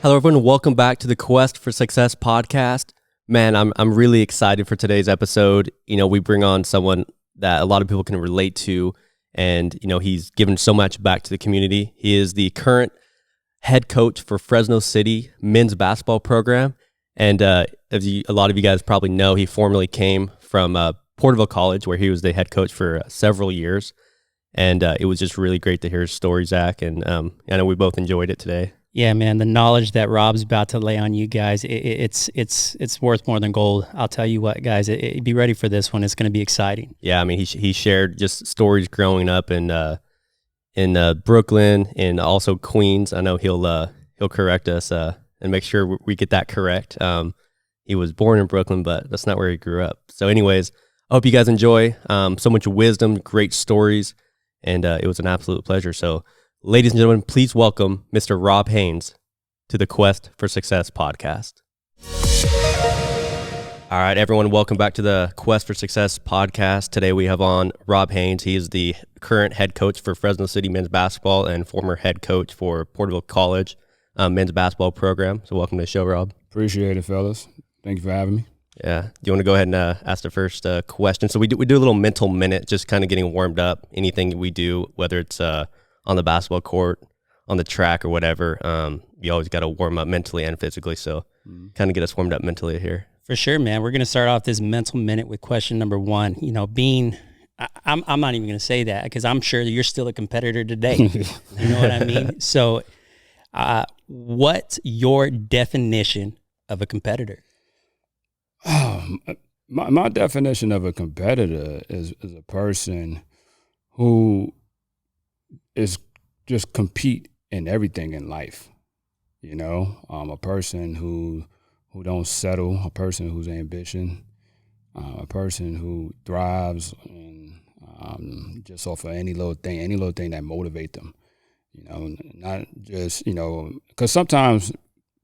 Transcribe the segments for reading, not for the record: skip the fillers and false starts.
Hello, everyone. Welcome back to the Quest for Success podcast. Man, I'm really excited for today's episode. You know, we bring on someone that a lot of people can relate to, and you know, he's given so much back to the community. He is the current head coach for Fresno City men's basketball program, and a lot of you guys probably know, he formerly came from Porterville College, where he was the head coach for several years, and it was just really great to hear his story, Zach. And I know we both enjoyed it today. Yeah, man, the knowledge that Rob's about to lay on you guys, it's worth more than gold. I'll tell you what, guys, be ready for this one. It's going to be exciting. Yeah, I mean, he shared just stories growing up in Brooklyn and also Queens. I know he'll correct us and make sure we get that correct. He was born in Brooklyn, but that's not where he grew up. So anyways, I hope you guys enjoy so much wisdom, great stories, and it was an absolute pleasure. So ladies and gentlemen, please welcome Mr. Rob Haynes to the Quest for Success podcast. All right, everyone, welcome back to the Quest for Success podcast. Today we have on Rob Haynes. He is the current head coach for Fresno City men's basketball and former head coach for Porterville College men's basketball program. So welcome to the show, Rob. Appreciate it, fellas. Thank you for having me. Yeah. Do you want to go ahead and ask the first question? So we do a little mental minute, just kind of getting warmed up. Anything we do, whether it's on the basketball court, on the track, or whatever, you always got to warm up mentally and physically. So kind of get us warmed up mentally here. For sure, man. We're going to start off this mental minute with question number one. You know, I'm not even going to say that because I'm sure that you're still a competitor today. You know what I mean? So what's your definition of a competitor? My definition of a competitor is a person who is just compete in everything in life, you know, a person who don't settle, a person who's ambition, a person who thrives and just off of any little thing that motivate them, you know, not just, you know, because sometimes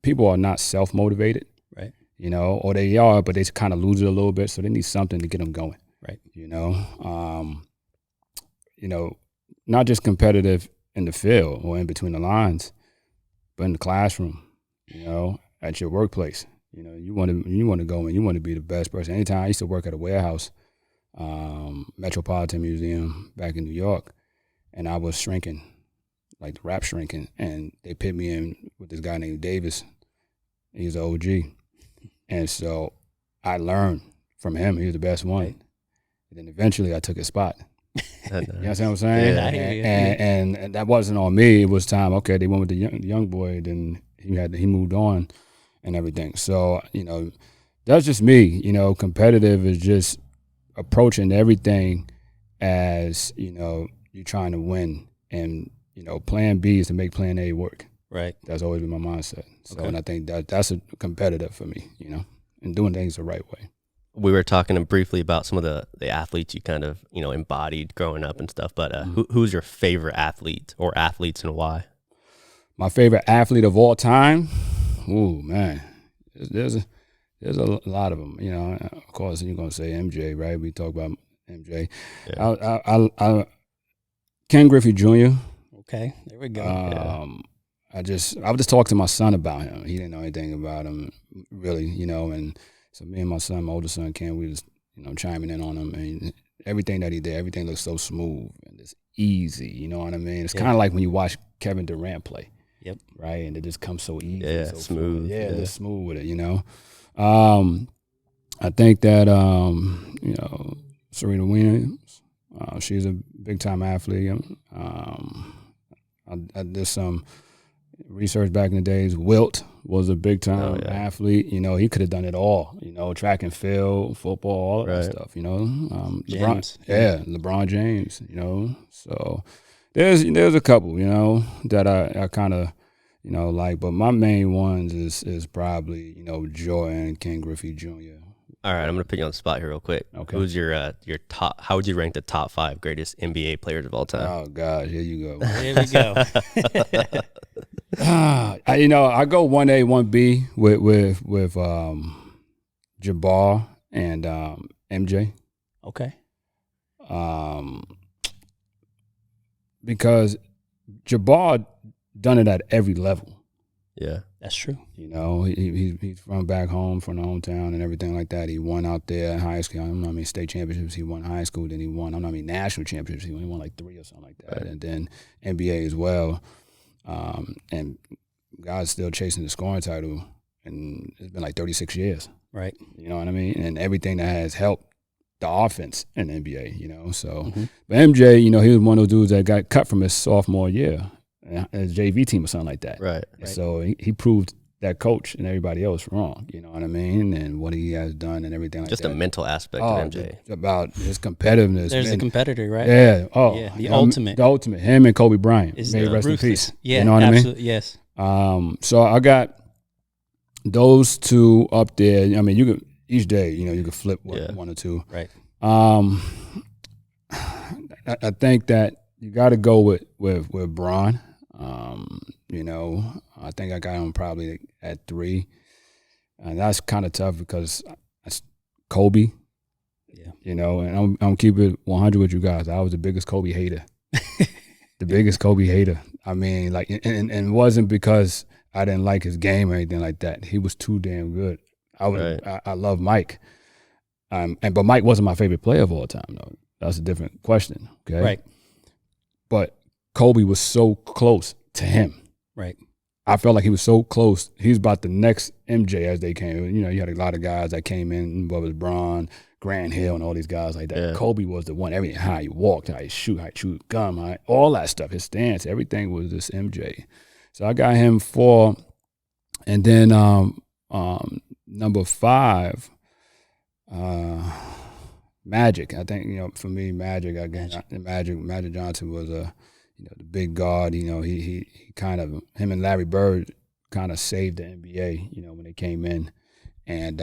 people are not self-motivated, right? You know, or they are, but they kind of lose it a little bit, so they need something to get them going, right? You know, not just competitive in the field or in between the lines, but in the classroom, you know, at your workplace. You know, you want to go and you want to be the best person. Anytime I used to work at a warehouse, Metropolitan Museum back in New York, and I was shrinking, like the rap shrinking, and they put me in with this guy named Davis. He was an OG. And so I learned from him. He was the best one. Right. And then eventually I took his spot. You know what I'm saying? Yeah, and that wasn't on me. It was time. Okay, they went with the young boy. Then he moved on and everything. So, you know, that's just me. You know, competitive is just approaching everything as, you know, you're trying to win. And, you know, plan B is to make plan A work. Right. That's always been my mindset. So, okay. And I think that's a competitive for me, you know, and doing things the right way. We were talking briefly about some of the athletes you kind of, you know, embodied growing up and stuff, but who's your favorite athlete or athletes and why? My favorite athlete of all time? Ooh, man. There's a lot of them, you know. Of course, you're going to say MJ, right? We talk about MJ. Yeah. I Ken Griffey Jr. Okay, there we go. I would just talk to my son about him. He didn't know anything about him, really, you know, and so me and my son, my older son, Ken, we was, you know, chiming in on him, and everything that he did, everything looks so smooth and it's easy, you know what I mean? It's kind of like when you watch Kevin Durant play. Yep. Right, and it just comes so easy. Yeah, so smooth. Yeah, just smooth with it, you know. I think that, you know, Serena Williams, she's a big-time athlete. I did some research back in the days. Wilt was a big-time athlete. You know, he could have done it all, you know, track and field, football, all of that stuff, you know. James. LeBron James, you know. So there's a couple, you know, that I kind of, you know, like. But my main ones is probably, you know, Jordan, Ken Griffey Jr. All right, I'm going to put you on the spot here real quick. Okay. Who's your top, how would you rank the top 5 greatest NBA players of all time? Oh, God, here you go. Here we go. You know, I go 1A, 1B with Jabbar and MJ. Okay. Because Jabbar done it at every level. Yeah. That's true. You know, he's from back home, from the hometown and everything like that. He won out there in high school. I don't know how many state championships he won in high school. Then he won, I don't know how many national championships he won like 3 or something like that. Right. And then NBA as well. And God's still chasing the scoring title. And it's been like 36 years. Right. You know what I mean? And everything that has helped the offense in the NBA, you know. So, but MJ, you know, he was one of those dudes that got cut from his sophomore year, his JV team or something like that. Right. So he proved that coach and everybody else wrong, you know what I mean? And what he has done and everything like Just that. Just a mental aspect of MJ. About his competitiveness. There's the competitor, right? Yeah. Oh, yeah. The ultimate. The ultimate. Him and Kobe Bryant. Is may rest in ruthless. peace. Yeah, you know what absolutely. I mean? Yes. So I got those two up there. I mean, you could each day, you know, you could flip one or two. Right. I think that you got to go with Bron. You know, I think I got him probably at 3, and that's kind of tough because that's Kobe. Yeah. You know, and I'm keep it 100 with you guys. I was the biggest Kobe hater. The biggest Kobe hater. I mean, like, and it wasn't because I didn't like his game or anything like that. He was too damn good. I love Mike. But Mike wasn't my favorite player of all time, though. That's a different question, okay? Right. But Kobe was so close to him. Right. I felt like he was so close. He was about the next MJ as they came. You know, you had a lot of guys that came in, what was Bron, Grant Hill, and all these guys like that. Yeah. Kobe was the one. Everything, how he walked, how he shoot, gum, all that stuff, his stance, everything was this MJ. So I got him 4. And then number 5, Magic. I think, you know, for me, Magic Johnson was you know, the big guard. You know, he kind of, him and Larry Bird kind of saved the NBA, you know, when they came in. And,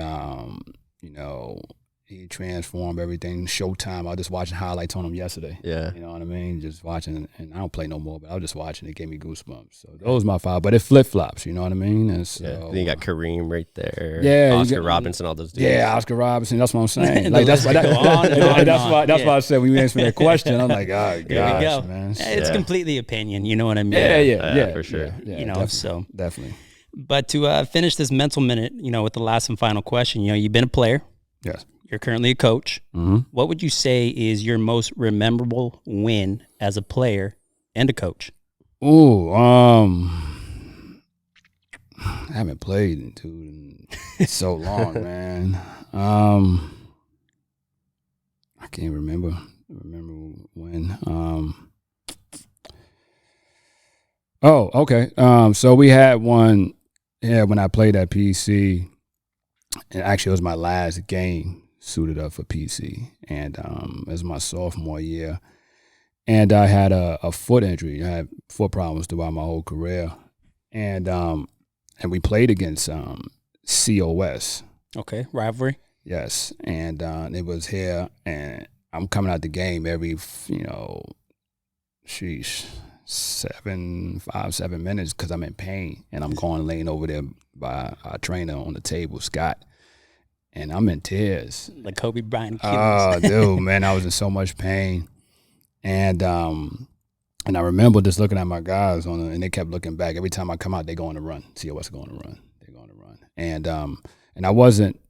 you know, he transformed everything. Showtime. I was just watching highlights on him yesterday. Yeah. You know what I mean? Just watching, and I don't play no more, but I was just watching. It gave me goosebumps. So those my 5, but it flip-flops, you know what I mean? And so, Then you got Kareem right there. Yeah. Oscar Robinson, all those dudes. Yeah, Oscar Robinson. That's what I'm saying. Like, that's why I said when you answered that question, I'm like, oh, gosh, man. It's completely opinion. You know what I mean? Yeah, for sure. Yeah, you know, definitely, so. Definitely. But to finish this mental minute, you know, with the last and final question, you know, you've been a player. Yes. You're currently a coach. Mm-hmm. What would you say is your most memorable win as a player and a coach? Ooh, I haven't played in so long, man. I can't remember when. Oh, okay. So we had one, when I played at PC, and actually it was my last game suited up for PC, and it was my sophomore year, and I had a foot injury. I had foot problems throughout my whole career, and we played against COS. Okay, rivalry. Yes, and it was here, and I'm coming out the game every 5-7 minutes because I'm in pain, and I'm going laying over there by our trainer on the table, Scott. And I'm in tears. Like Kobe Bryant. Oh, dude, man, I was in so much pain. And I remember just looking at my guys and they kept looking back. Every time I come out, they go on the run. COS going to run. They're going to run. And I wasn't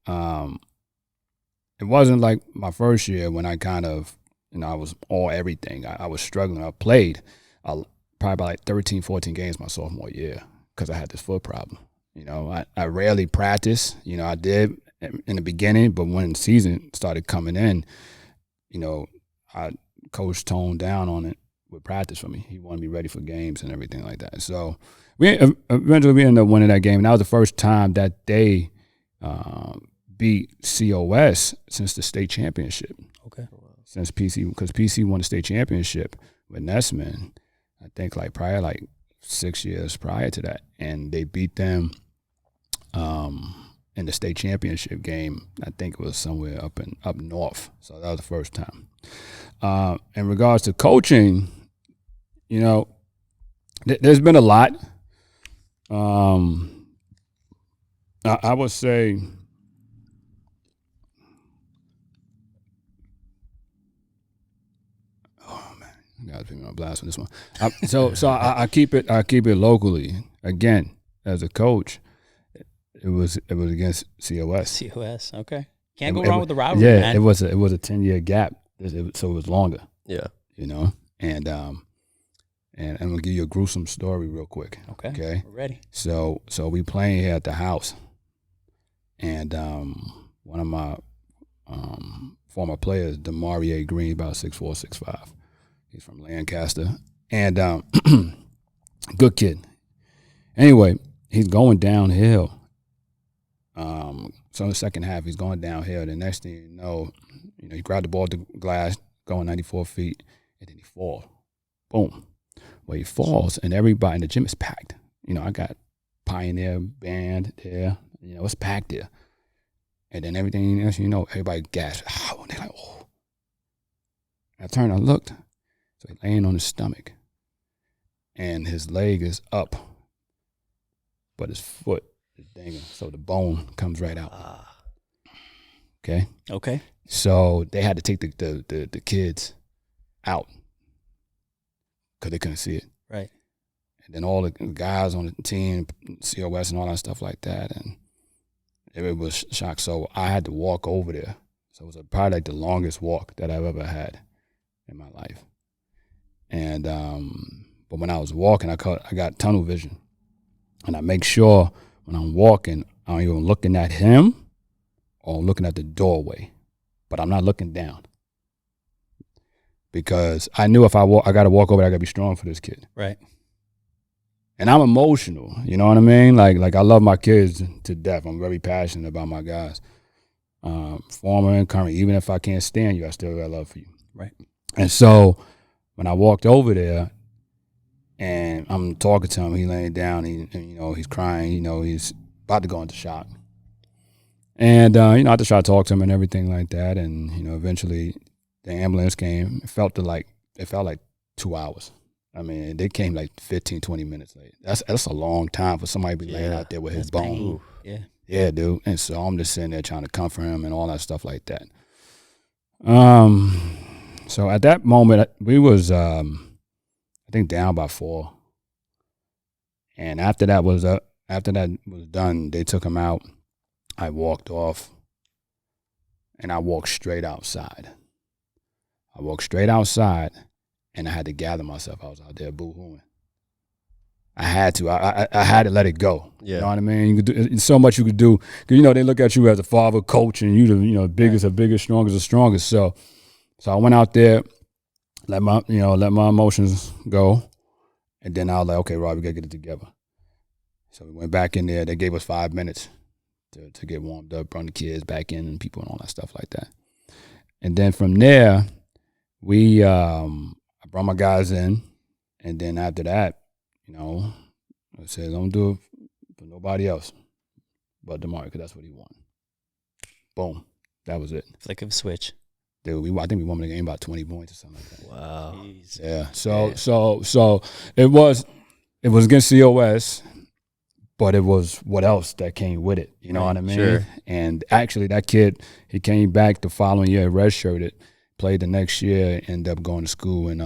it wasn't like my first year when I kind of, I was all everything. I was struggling. I played probably about like 13, 14 games my sophomore year because I had this foot problem. I rarely practiced. I did in the beginning, but when the season started coming in, coach toned down on it with practice for me. He wanted me ready for games and everything like that. So eventually we ended up winning that game, and that was the first time that they beat COS since the state championship. Okay. Since PC, because PC won the state championship with Nessman, I think probably 6 years prior to that, and they beat them in the state championship game. I think it was somewhere up north. So that was the first time. In regards to coaching, there's been a lot. I would say. Got to be on blast on this one. So I keep it locally. Again, as a coach, it was against COS. COS, okay. Can't go wrong with the rivalry, yeah, man. it was a 10-year gap, so it was longer. Yeah. You know, and I'm gonna give you a gruesome story real quick. Okay. We're ready. So we playing here at the house, and one of my former players, Demarie Green, about 6'4", 6'5". He's from Lancaster, and good kid. Anyway, he's going downhill. So in the second half, he's going downhill. The next thing you know, he grabbed the ball at the glass, going 94 feet, and then he falls. Boom. Well, he falls, and everybody in the gym is packed. I got Pioneer Band there. It's packed there. And then everything else, everybody gasped. Oh, and they're like, oh. I turned and looked. So he's laying on his stomach. And his leg is up. But his foot is dangling. So the bone comes right out. Okay. So they had to take the kids out because they couldn't see it. Right. And then all the guys on the team, COS and all that stuff like that, and it was shock. So I had to walk over there. So it was probably like the longest walk that I've ever had in my life. And but when I was walking, I got tunnel vision, and I make sure when I'm walking, I'm even looking at him or looking at the doorway, but I'm not looking down. Because I knew if I got to walk over there, I got to be strong for this kid. Right. And I'm emotional, you know what I mean? Like I love my kids to death. I'm very passionate about my guys. Former and current, even if I can't stand you, I still got love for you. Right. And so when I walked over there and I'm talking to him, he laying down, he's crying, he's about to go into shock. And, I just try to talk to him and everything like that. And, eventually the ambulance came. It felt like 2 hours. I mean, they came like 15, 20 minutes late. That's a long time for somebody to be laying out there with his bone. Yeah. Yeah, dude. And so I'm just sitting there trying to comfort him and all that stuff like that. So at that moment, we was, I think, down by 4. And after that was done, they took him out. I walked off, and I walked straight outside. And I had to gather myself. I was out there boo-hooing. I had to. I had to let it go. Yeah. You know what I mean? You could do so much you could do. Because, they look at you as a father, coach, and you the biggest, the biggest, strongest, the strongest. So I went out there, let my emotions go, and then I was like, okay, Rob, we got to get it together. So we went back in there. They gave us 5 minutes to get warmed up, bring the kids back in and people and all that stuff like that. And then from there, I brought my guys in, and then after that, I said, don't do it for nobody else but DeMar, because that's what he wanted. Boom. That was it. Flick of a switch. Dude, I think we won the game about 20 points or something like that. Wow. Jeez. Yeah. So it was against COS, but it was what else that came with it. You know what I mean? Sure. And actually, that kid, he came back the following year, redshirted, played the next year, ended up going to school in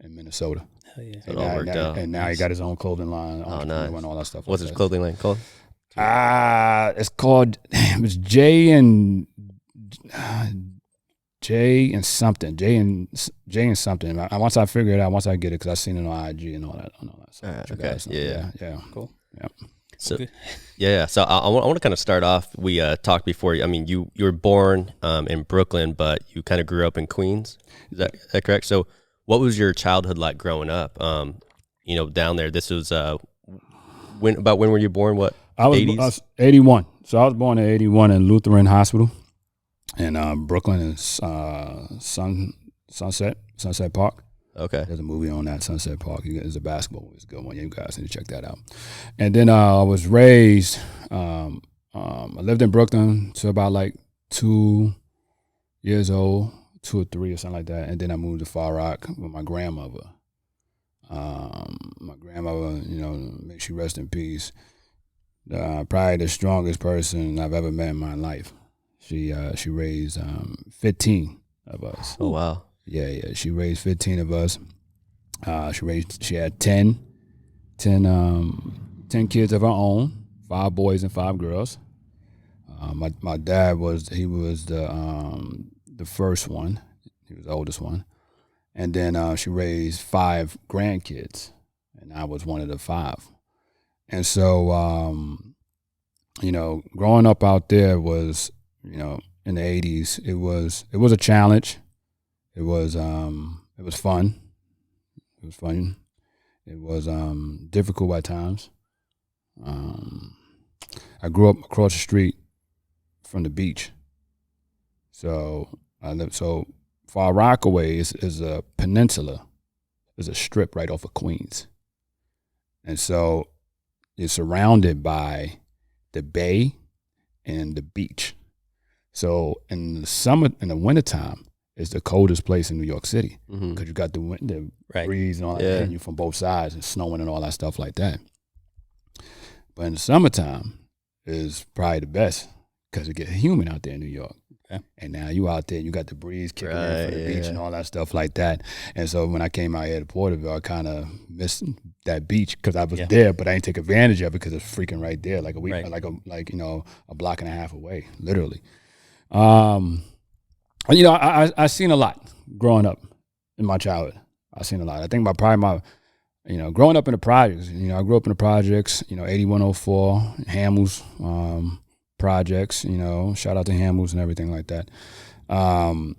Minnesota. Hell yeah. It all worked out. And now he got his own clothing line. Oh, nice. And all that stuff. What's his clothing line called? It's called, it was J and something. J and something. Once I figure it out, once I get it, because I seen it on IG and all that. So okay. Yeah. Cool. Yeah. So, Okay. yeah. So I want to kind of start off. We talked before. I mean, you were born in Brooklyn, but you kind of grew up in Queens. Is that correct? So, what was your childhood like growing up? Down there. This was when were you born? What? I was 81. So I was born in 81 in Lutheran Hospital in Brooklyn, in Sunset Park. Okay. There's a movie on that, Sunset Park. There's a basketball movie. It's a good one. You guys need to check that out. And then I was raised, I lived in Brooklyn till about like 2 years old, 2 or 3 or something like that. And then I moved to Far Rock with my grandmother. My grandmother, may she rest in peace, probably the strongest person I've ever met in my life. She raised 15 of us. Oh, wow. Yeah. She raised 15 of us. She had 10 10 kids of our own, 5 boys and 5 girls. My dad was the first one. He was the oldest one. And then she raised 5 grandkids, and I was one of the 5. And so, growing up out there was, in the 80s, it was a challenge. It was fun. It was fun. It was difficult at times. I grew up across the street from the beach. So Far Rockaway is a peninsula. It's a strip right off of Queens. And so it's surrounded by the bay and the beach. So in the wintertime, it's the coldest place in New York City because you got the breeze and all that hitting you from both sides and snowing and all that stuff like that. But in the summertime is probably the best because it gets humid out there in New York. Okay. And now you out there, you got the breeze kicking in from the beach and all that stuff like that. And so when I came out here to Porterville, I kind of missed that beach because I was there, but I didn't take advantage of it because it's freaking right there, like a block and a half away, literally. I seen a lot growing up in my childhood. I seen a lot. I think growing up in the projects, I grew up in the projects, 8104, Hamels, projects, shout out to Hamels and everything like that. 3-room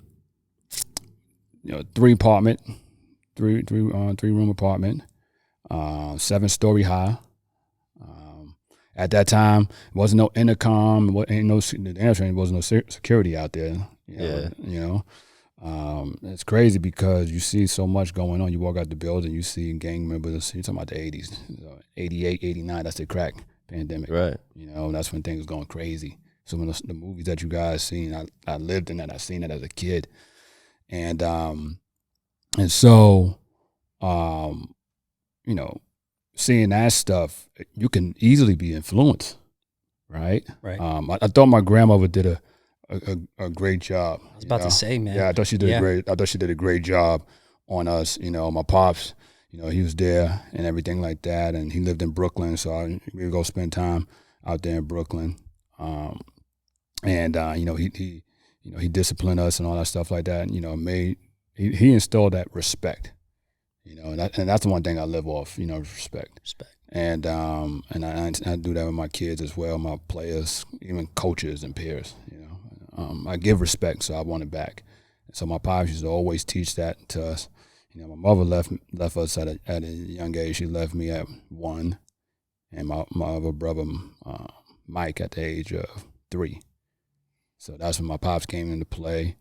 apartment, 7-story high. At that time, wasn't no intercom, wasn't no security out there. It's crazy because you see so much going on. You walk out the building, you see gang members. You're talking about the 80s, 88, 89. That's the crack pandemic. Right. That's when things was going crazy. So when the movies that you guys seen, I lived in that. I seen it as a kid, and so seeing that stuff, you can easily be influenced, right? Right. I thought my grandmother did a great job. I was about to say, man. Yeah, I thought she did a great job on us. My pops, he was there and everything like that, and he lived in Brooklyn, so we would go spend time out there in Brooklyn. He disciplined us and all that stuff like that. And, he installed that respect. And that's the one thing I live off. Respect. And I do that with my kids as well, my players, even coaches and peers. I give respect, so I want it back. So my pops used to always teach that to us. My mother left us at a young age. She left me at 1, and my other brother Mike at the age of 3. So that's when my pops came into play.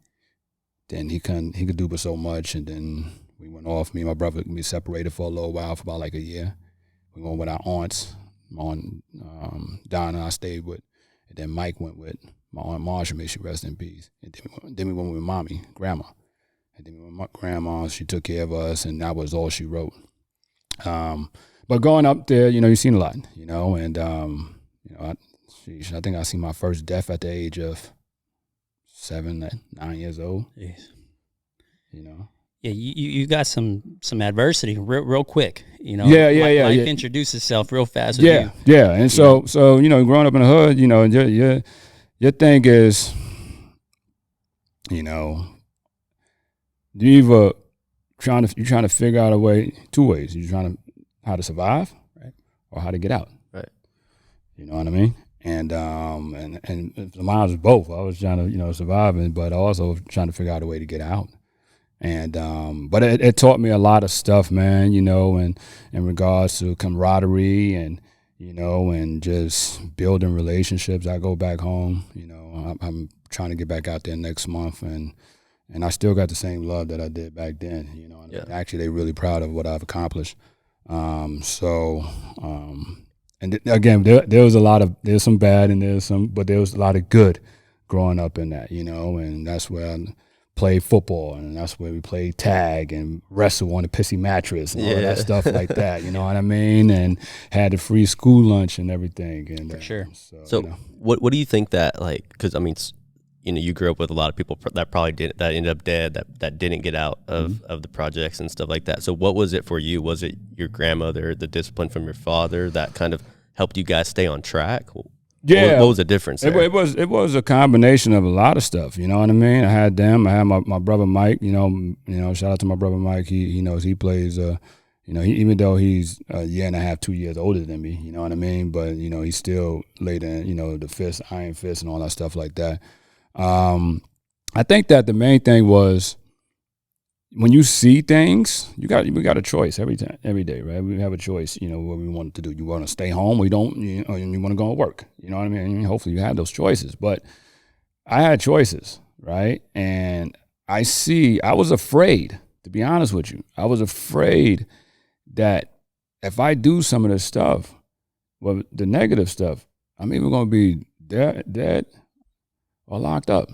Then he could do but so much, and then we went off. Me and my brother, we separated for a little while, for about like a year. We went with our aunts. My aunt Donna I stayed with, and then Mike went with my aunt Marsha, may she rest in peace. And then we went with mommy, grandma. And then with my grandma, she took care of us, and that was all she wrote. But going up there, you've seen a lot, and I think I seen my first death at the age of 7, 9 years old. Jeez. Yeah, you got some adversity real quick. Life introduces itself real fast with you. Yeah, and so growing up in the hood, your thing is, you either trying to figure out a way, 2 ways. You're trying to how to survive, right, or how to get out. Right. You know what I mean? And mine was both. I was trying to surviving, but also trying to figure out a way to get out. And but it taught me a lot of stuff, man. And in regards to camaraderie and and just building relationships. I go back home. I'm trying to get back out there next month, and I still got the same love that I did back then. Actually, they're really proud of what I've accomplished. And again, there's some bad and but there was a lot of good growing up in that, and that's where I played football, and that's where we played tag and wrestle on a pissy mattress and all that stuff like that, you know what I mean? And had the free school lunch and everything. And for sure. So what do you think that, like, because I mean, you grew up with a lot of people that probably didn't, that ended up dead, that didn't get out of the projects and stuff like that. So what was it for you? Was it your grandmother, the discipline from your father, that kind of helped you guys stay on track? Yeah. What was the difference there? It was a combination of a lot of stuff. You know what I mean? I had them. I had my brother Mike. You know, shout out to my brother Mike. He knows he plays. Even though he's a year and a half, 2 years older than me. You know what I mean? But he still laid in. The iron fist, and all that stuff like that. I think that the main thing was, when you see things, we got a choice every day, right? We have a choice, what we want to do. You want to stay home, or you don't, or you want to go to work. You know what I mean? Hopefully you have those choices. But I had choices, right? And I was afraid, to be honest with you. I was afraid that if I do some of this stuff, well, the negative stuff, I'm either going to be dead or locked up.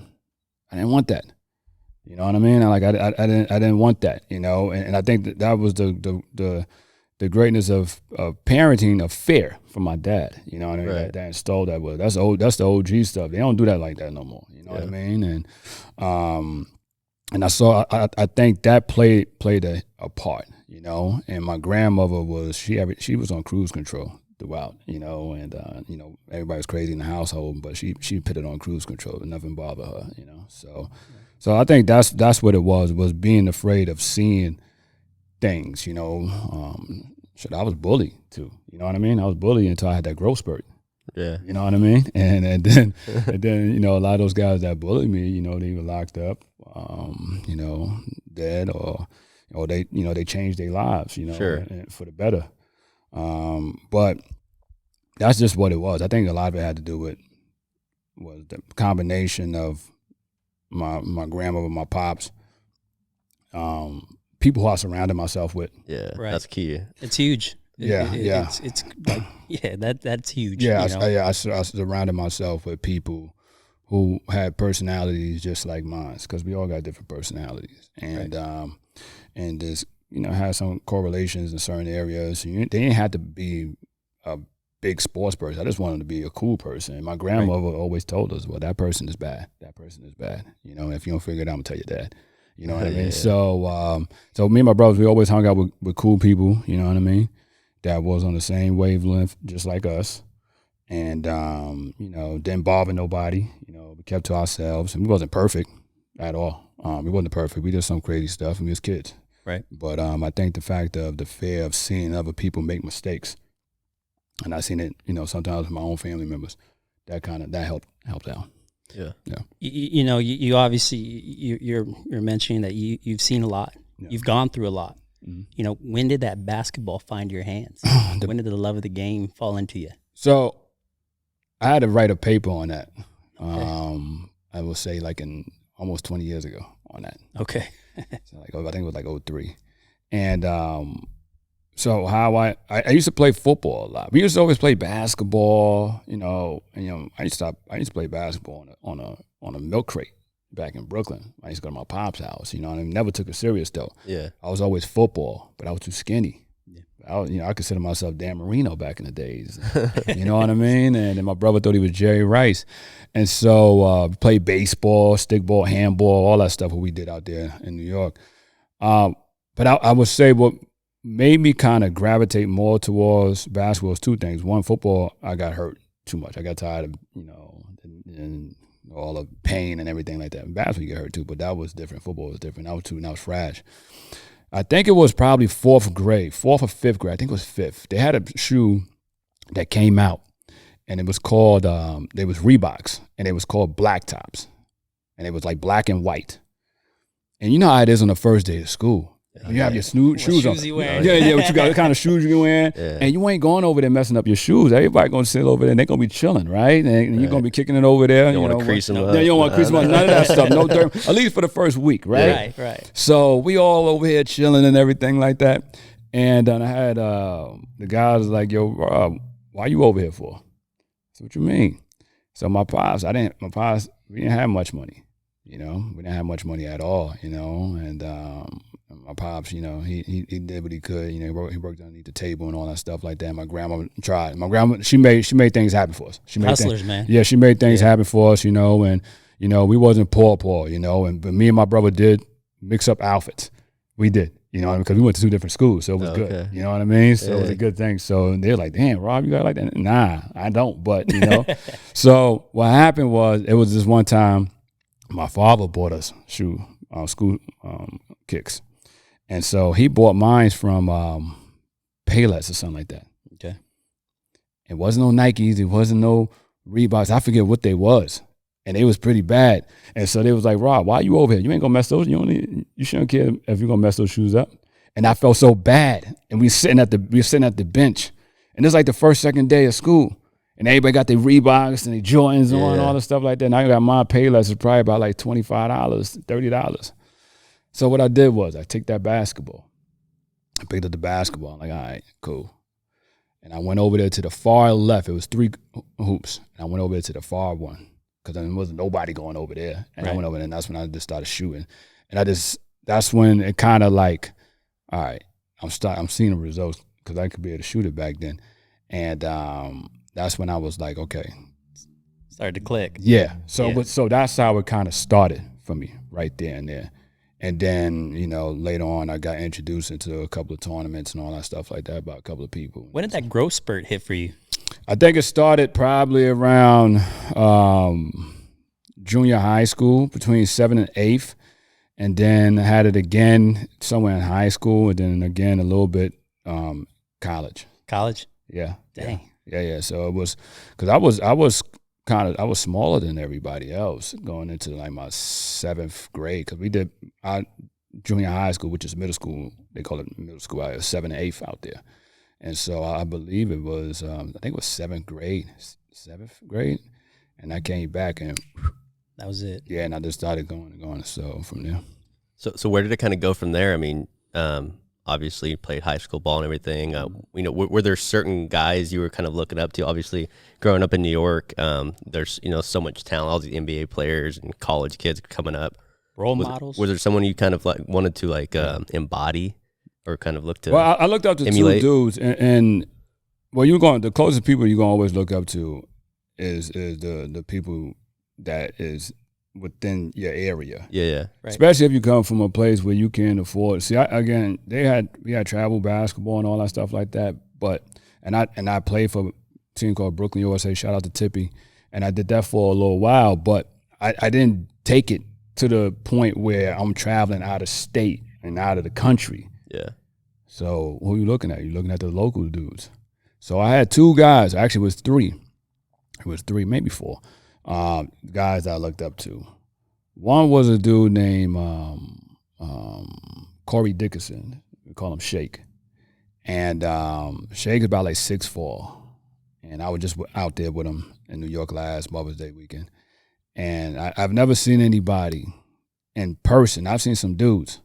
I didn't want that. You know what I mean? I didn't want that. And I think that was the greatness of parenting, of fear from my dad. You know what I mean? Right. That installed that with. That's the OG stuff. They don't do that like that no more. You know what I mean? And I think that played a part. And my grandmother she was on cruise control throughout. And everybody was crazy in the household, but she put it on cruise control and nothing bothered her. So I think that's what it was being afraid of seeing things. I was bullied too. You know what I mean? I was bullied until I had that growth spurt. Yeah. You know what I mean? And then a lot of those guys that bullied me, they were locked up, dead, or they changed their lives, Sure. for the better. But that's just what it was. I think a lot of it had to do with was the combination of my grandmother, my pops, people who I surrounded myself with. Yeah, right. That's key. It's huge. Yeah. It's like, that's huge. Yeah, I surrounded myself with people who had personalities just like mine, because we all got different personalities, and right. And just had some correlations in certain areas. They didn't have to be a big sports person. I just wanted to be a cool person. My grandmother always told us, well, that person is bad. That person is bad. If you don't figure it out, I'm going to tell your dad. You know what I mean? Yeah. So me and my brothers, we always hung out with cool people, you know what I mean, that was on the same wavelength just like us. And, didn't bother nobody. We kept to ourselves. And we wasn't perfect at all. We wasn't perfect. We did some crazy stuff, and we was kids. Right. But I think the fact of the fear of seeing other people make mistakes, and I seen it, sometimes with my own family members, that helped out. Yeah. Yeah. You obviously you're mentioning that you've seen a lot. Yeah. You've gone through a lot. Mm-hmm. When did that basketball find your hands? When did the love of the game fall into you? So I had to write a paper on that. Okay. I will say in almost 20 years ago on that. Okay. So I think it was 2003. And so how I used to play football a lot. We used to always play basketball, I used to play basketball on a milk crate back in Brooklyn. I used to go to my pop's house, I never took it serious though. Yeah. I was always football, but I was too skinny. Yeah. I consider myself Dan Marino back in the days. You know what I mean? And then my brother thought he was Jerry Rice. And so we played baseball, stickball, handball, all that stuff what we did out there in New York. But I would say what made me kind of gravitate more towards basketball was two things. One, football, I got hurt too much. I got tired of, and all the pain and everything like that. Basketball, you get hurt too, but that was different. Football was different. That was too, and that was fresh. I think it was probably fourth or fifth grade. I think it was fifth. They had a shoe that came out, and it was called, it was Reeboks, and it was called Black Tops. And it was like black and white. And you know how it is on the first day of school. You have your shoes on. You wearing? Yeah, what you got, the kind of shoes you wearing. Yeah. And you ain't going over there messing up your shoes. Everybody going to sit over there and they're going to be chilling, right? And you're going to be kicking it over there. You don't want to crease them up. Yeah, you don't want to crease them up. None of that stuff. No dirt. At least for the first week, right? Right. So we all over here chilling and everything like that. And I had the guys like, yo, Rob, why you over here for? I said, what you mean? So my pops, we didn't have much money. We didn't have much money at all, and my pops, he did what he could, he worked underneath the table and all that stuff like that. My grandma tried. My grandma, she made things happen for us. She made Hustlers, man. Yeah, she made things happen for us, and we wasn't poor, but me and my brother did mix up outfits. We did, You know, because we went to 2 different schools, so it was Okay. good. You know what I mean? So it was a good thing. So they're like, damn, Rob, you got like that? Nah, I don't. But, you know. So what happened was, it was this one time my father bought us school kicks. And so he bought mine from Payless or something like that. Okay. It wasn't no Nikes. It wasn't no Reeboks. I forget what they was. And it was pretty bad. And so they was like, Rob, why you over here? You ain't gonna mess those. You shouldn't care if you're gonna mess those shoes up. And I felt so bad. And we were sitting at the bench. And it's like the first, second day of school. And everybody got their Reeboks and their Jordans on and all the stuff like that. And I got my Payless is probably about like $25, $30. So what I did was I took that basketball. I picked up the basketball. I'm like, all right, cool. And I went over there to the far left. It was 3 hoops. And I went over there to the far one, because there wasn't nobody going over there. And I went over there, and that's when I just started shooting. And that's when it kind of like, all right, I'm seeing the results, because I could be able to shoot it back then. And that's when I was like, okay. Started to click. Yeah. So that's how it kind of started for me right there and there. And then, you know, later on, I got introduced into a couple of tournaments and all that stuff like that by a couple of people. When did that growth spurt hit for you? I think it started probably around junior high school, between 7th and 8th. And then I had it again somewhere in high school, and then again a little bit college. College? Yeah. Dang. Yeah. So it was, because I was smaller than everybody else going into like my 7th grade, because we did our junior high school, which is middle school. They call it middle school. I was 7th and 8th out there. And so I believe it was, I think it was 7th grade. And I came back and that was it. Yeah, and I just started going. So from there. So where did it kind of go from there? I mean, obviously you played high school ball and everything. You know, were there certain guys you were kind of looking up to? Obviously, growing up in New York, there's, you know, so much talent, all the NBA players and college kids coming up. Role models? Was there someone you kind of like wanted to like embody or kind of look to? Well, I looked up to emulate? 2 dudes, and well, the closest people you're gonna always look up to is the people that is within your area. Yeah. Right. Especially if you come from a place where you can afford. See, we had travel basketball and all that stuff like that. But I played for a team called Brooklyn USA. Shout out to Tippy, and I did that for a little while. But I didn't take it to the point where I'm traveling out of state and out of the country. Yeah. So who are you looking at? You're looking at the local dudes. So I had 2 guys. Actually, it was 3. It was 3, maybe 4. Guys I looked up to. One was a dude named Corey Dickerson. We call him Shake. And Shake is about like 6'4". And I was just out there with him in New York last Mother's Day weekend. And I've never seen anybody in person. I've seen some dudes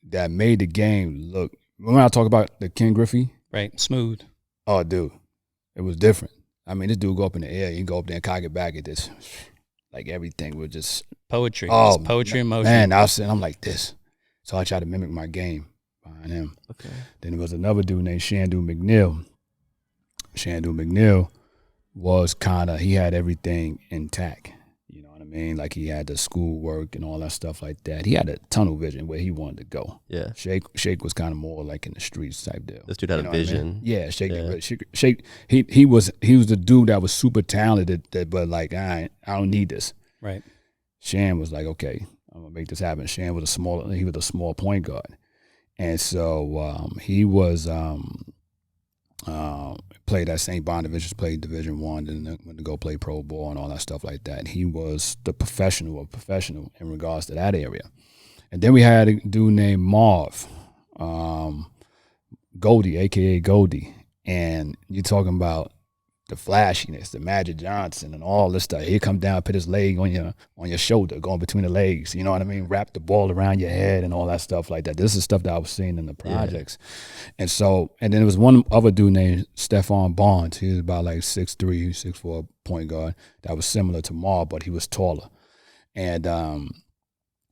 that made the game look. When I talk about the Ken Griffey. Right, smooth. Oh, dude, it was different. I mean, this dude go up in the air, you go up there and cock it back at this, like everything was just poetry. Oh, it's poetry in motion. Man, I'm like this. So I tried to mimic my game behind him. Okay. Then there was another dude named Shandu McNeil. Shandu McNeil was he had everything intact. You know what I mean? Like he had the schoolwork and all that stuff like that. He had a tunnel vision where he wanted to go. Yeah. Shake was kind of more like in the streets type deal. This dude had a vision. I mean? Yeah, Shake. He was the dude that was super talented, but like I don't need this. Right. Shan was like, okay, I'm gonna make this happen. Shan was a small point guard, and so he was played at St. Bonaventure, played Division I, then went to go play pro ball and all that stuff like that. He was the professional in regards to that area. And then we had a dude named Marv, Goldie, a.k.a. Goldie. And you're talking about the flashiness, the Magic Johnson and all this stuff. He'd come down, put his leg on your shoulder, going between the legs, you know what I mean? Wrap the ball around your head and all that stuff like that. This is stuff that I was seeing in the projects. Yeah. And then there was one other dude named Stephon Barnes. He was about like 6'3", 6'4" point guard that was similar to Mar, but he was taller. And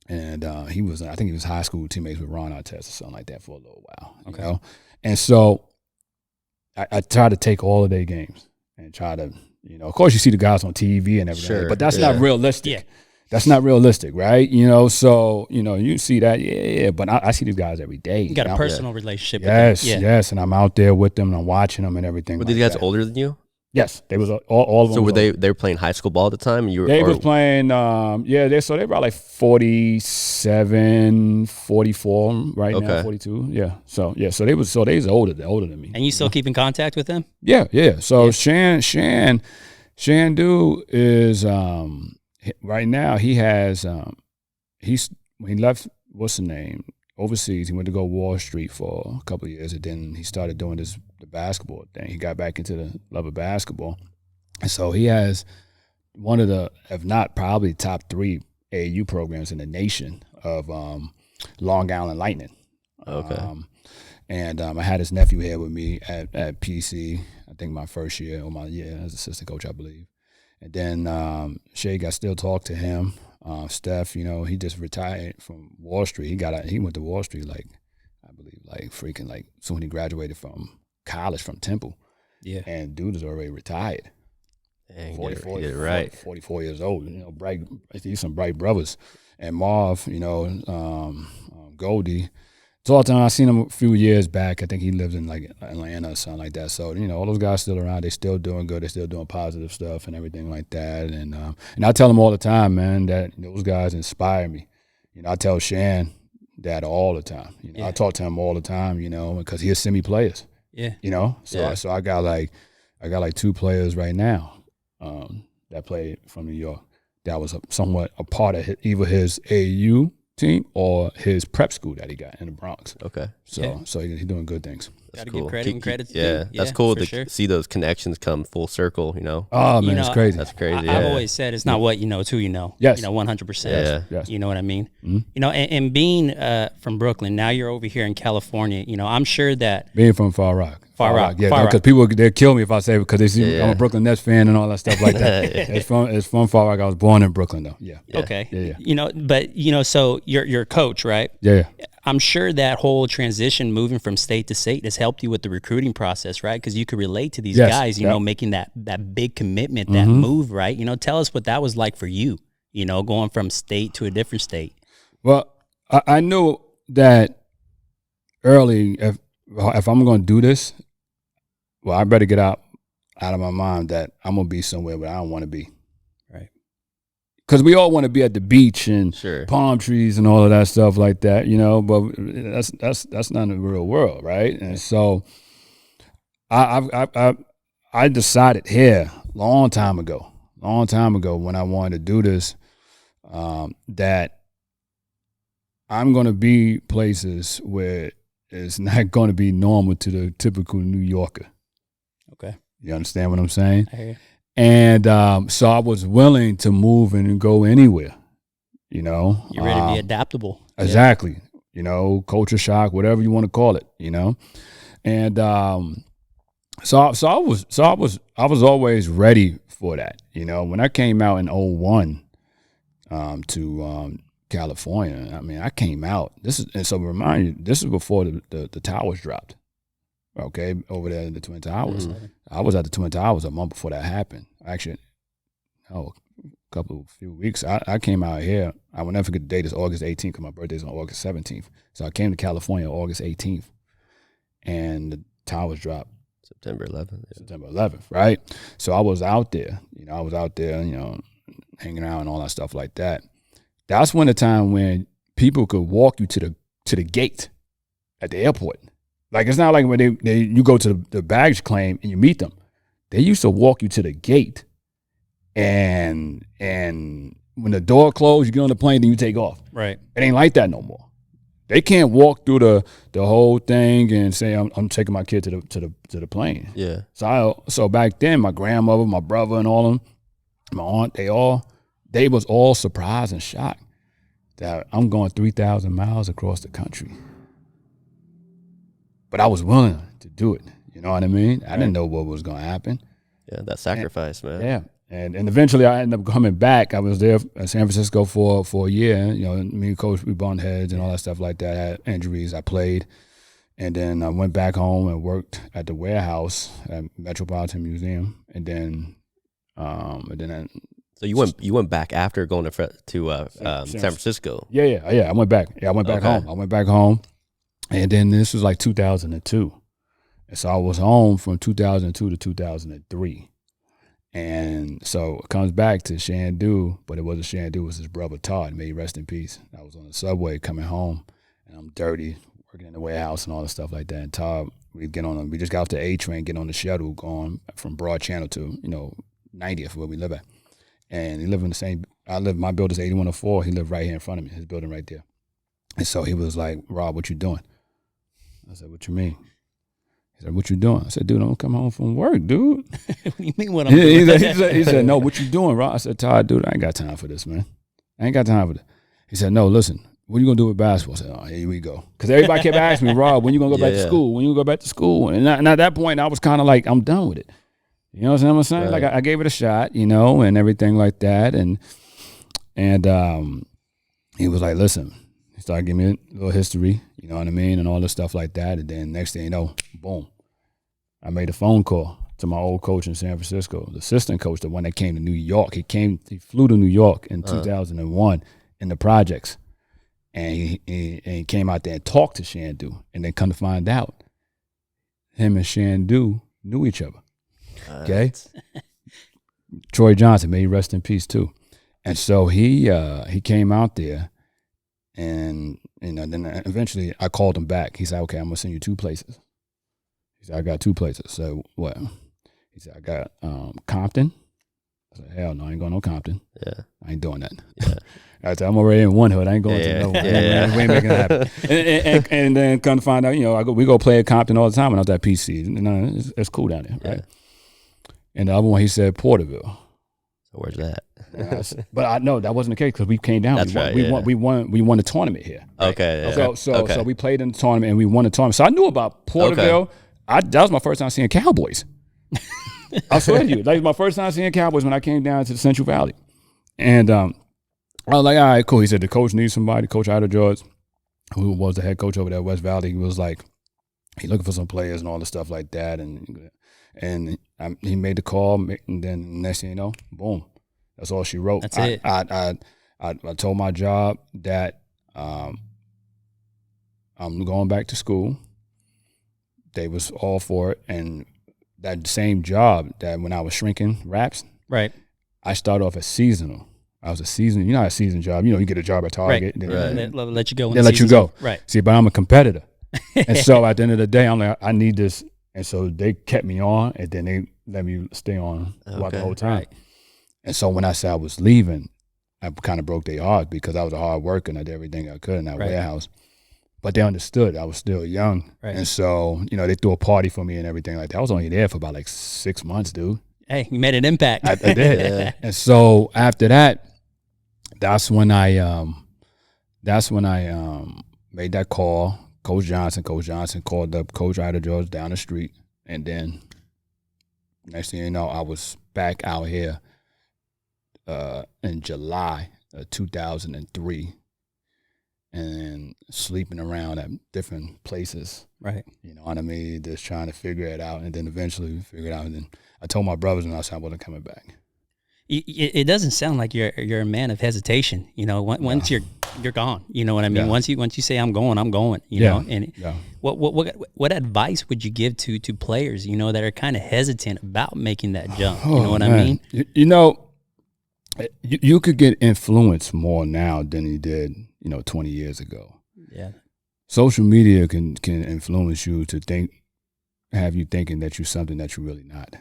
he was, I think he was high school teammates with Ron Artest or something like that for a little while. You know? And so I tried to take all of their games and try to, of course you see the guys on TV and everything, but that's not realistic. Yeah. That's not realistic, right? So you see that, but I see these guys every day. You got a personal relationship yes, with them. Yes, and I'm out there with them and I'm watching them and everything. Were like these guys that. older than you? Yes, they was all of them. So were they were playing high school ball at the time? They was playing, they about like 47, 44 right now, 42. Yeah. So they was older than me. And you still keep in contact with them? Yeah. So Shan dude is right now he has when he left, what's the name, overseas, he went to go Wall Street for a couple of years, and then he started doing the basketball thing. He got back into the love of basketball. And so he has one of the, if not probably top 3 AAU programs in the nation of Long Island Lightning. Okay. I had his nephew here with me at PC, I think my first year, or my year as assistant coach, I believe. And then Shay got still talk to him. Steph, he just retired from Wall Street. He went to Wall Street so when he graduated from college from Temple. Yeah. And dude is already retired. Dang, 44, he did it right. 44 years old. Bright. He's some bright brothers. And Marv, Goldie. Talked to him. I seen him a few years back. I think he lives in like Atlanta or something like that. So all those guys still around. They still doing good. They still doing positive stuff and everything like that. And I tell them all the time, man, that those guys inspire me. I tell Shan that all the time. I talk to him all the time. Because he'll send me players. Yeah. So I got like 2 players right now that played from New York. That was somewhat a part of either his AAU team or his prep school that he got in the Bronx. Okay. So he's doing good things. Got to give credit and credit. That's cool to see those connections come full circle. Oh man, it's crazy. That's crazy. I've always said it's not what you know, it's who you know. Yes. 100%. Yes. You know what I mean? Mm-hmm. And being from Brooklyn, now you're over here in California. I'm sure that being from Far Rock. Yeah, because people they'll kill me if I say it because they see I'm a Brooklyn Nets fan and all that stuff like that. It's from Far Rock. I was born in Brooklyn though. Yeah. Okay. Yeah. But so you're a coach, right? Yeah. I'm sure that whole transition moving from state to state has helped you with the recruiting process, right? Because you could relate to these guys, making that big commitment, that move, right? Tell us what that was like for you, going from state to a different state. Well, I knew that early if I'm going to do this, well, I better get out of my mind that I'm going to be somewhere where I don't want to be. Right. Because we all want to be at the beach and palm trees and all of that stuff like that, but that's not the real world, right? And so I decided here long time ago when I wanted to do this, that I'm going to be places where it's not going to be normal to the typical New Yorker. Okay. You understand what I'm saying? I hear you. And so I was willing to move and go anywhere, You're ready to be adaptable. Exactly. Culture shock, whatever you want to call it, And so I was always ready for that. When I came out in 2001 to California, I came out. This is before the towers dropped. Okay, over there in the Twin Towers. Mm-hmm. I was at the Twin Towers a month before that happened. Actually, a few weeks. I came out here. I will never forget the date. It's August 18th because my birthday's on August 17th. So I came to California August 18th, and the towers dropped September 11th. Yeah. September 11th, right? So I was out there. Hanging out and all that stuff like that. That's when the time when people could walk you to the gate at the airport. Like, it's not like when you go to the baggage claim and you meet them. They used to walk you to the gate, and when the door closed, you get on the plane, then you take off. Right. It ain't like that no more. They can't walk through the whole thing and say I'm taking my kid to the plane. Yeah. So back then, my grandmother, my brother, and all of them, my aunt, they was all surprised and shocked that I'm going 3,000 miles across the country. But I was willing to do it. You know what I mean? I didn't know what was going to happen. Yeah, that sacrifice, man. Yeah. And eventually I ended up coming back. I was there in San Francisco for a year. Me and Coach, we bumped heads and all that stuff like that. I had injuries. I played. And then I went back home and worked at the warehouse at Metropolitan Museum. And then So you went back after going to San Francisco. Yeah. I went back. Yeah, I went back home. I went back home, and then this was like 2002, and so I was home from 2002 to 2003, and so it comes back to Shandu, but it wasn't Shandu. It was his brother Todd. May he rest in peace. I was on the subway coming home, and I'm dirty, working in the warehouse and all the stuff like that. And Todd, we just got off the A train, getting on the shuttle, going from Broad Channel to 90th where we live at. And he lived in the same, my building's 8104. He lived right here in front of me, his building right there. And so he was like, Rob, what you doing? I said, what you mean? He said, what you doing? I said, dude, I'm coming home from work, dude. What do you mean what I'm doing? He said, no, what you doing, Rob? I said, Todd, dude, I ain't got time for this, man. I ain't got time for this. He said, no, listen, what are you going to do with basketball? I said, oh, here we go. Because everybody kept asking me, Rob, when you going to go back to school? When you going to go back to school? And at that point, I was kind of like, I'm done with it. You know what I'm saying? Right. Like I gave it a shot, and everything like that. And he was like, listen, he started giving me a little history, you know what I mean? And all this stuff like that. And then next thing you know, boom, I made a phone call to my old coach in San Francisco, the assistant coach, the one that came to New York. He flew to New York in 2001 in the projects. And he came out there and talked to Shandu. And then come to find out, him and Shandu knew each other. Okay, Troy Johnson, may he rest in peace too. And so he came out there, and then eventually I called him back. He said, "Okay, I'm gonna send you 2 places." He said, "I got 2 places." So what? He said, "I got Compton." I said, "Hell no, I ain't going no Compton. Yeah, I ain't doing that." Yeah. I said, "I'm already in one hood. I ain't going to no one. We ain't making it happen." and then come to find out, we go play at Compton all the time when I was at PC. It's cool down there, right? And the other one, he said Porterville. So where's that? But I know that wasn't the case because we came down. That's right. We won the tournament here. Right? Okay. Yeah. So we played in the tournament and we won the tournament. So I knew about Porterville. Okay. That was my first time seeing Cowboys. I swear to you, that was my first time seeing Cowboys when I came down to the Central Valley. And I was like, all right, cool. He said the coach needs somebody. Coach Ida George, who was the head coach over there at West Valley, he was like, he looking for some players and all the stuff like that. And he made the call, and then next thing you know, boom, that's all she wrote. That's it. I told my job that I'm going back to school. They was all for it, and that same job that when I was shrinking wraps, right? I started off as seasonal. I was a season, a season job. You get a job at Target, right? Then let you go. They let you go, right? See, but I'm a competitor, and so at the end of the day, I'm like, I need this. And so they kept me on, and then they let me stay on throughout the whole time. Right. And so when I said I was leaving, I kind of broke their heart because I was a hard worker and I did everything I could in that warehouse. But they understood I was still young. Right. And so, they threw a party for me and everything like that. I was only there for about like 6 months, dude. Hey, you made an impact. I did. Yeah. And so after that, that's when I made that call. Coach Johnson called up Coach Ida George down the street. And then next thing you know, I was back out here in July of 2003 and sleeping around at different places. Right. You know what I mean? Just trying to figure it out. And then eventually we figured it out. And then I told my brothers and I said I wasn't coming back. It doesn't sound like you're a man of hesitation. Once you're gone. You know what I mean? Yeah. Once you say I'm going, I'm going. You know. And what advice would you give to players that are kind of hesitant about making that jump? You know what I mean? You could get influenced more now than you did 20 years ago. Yeah. Social media can influence you to have you thinking that you're something that you're really not.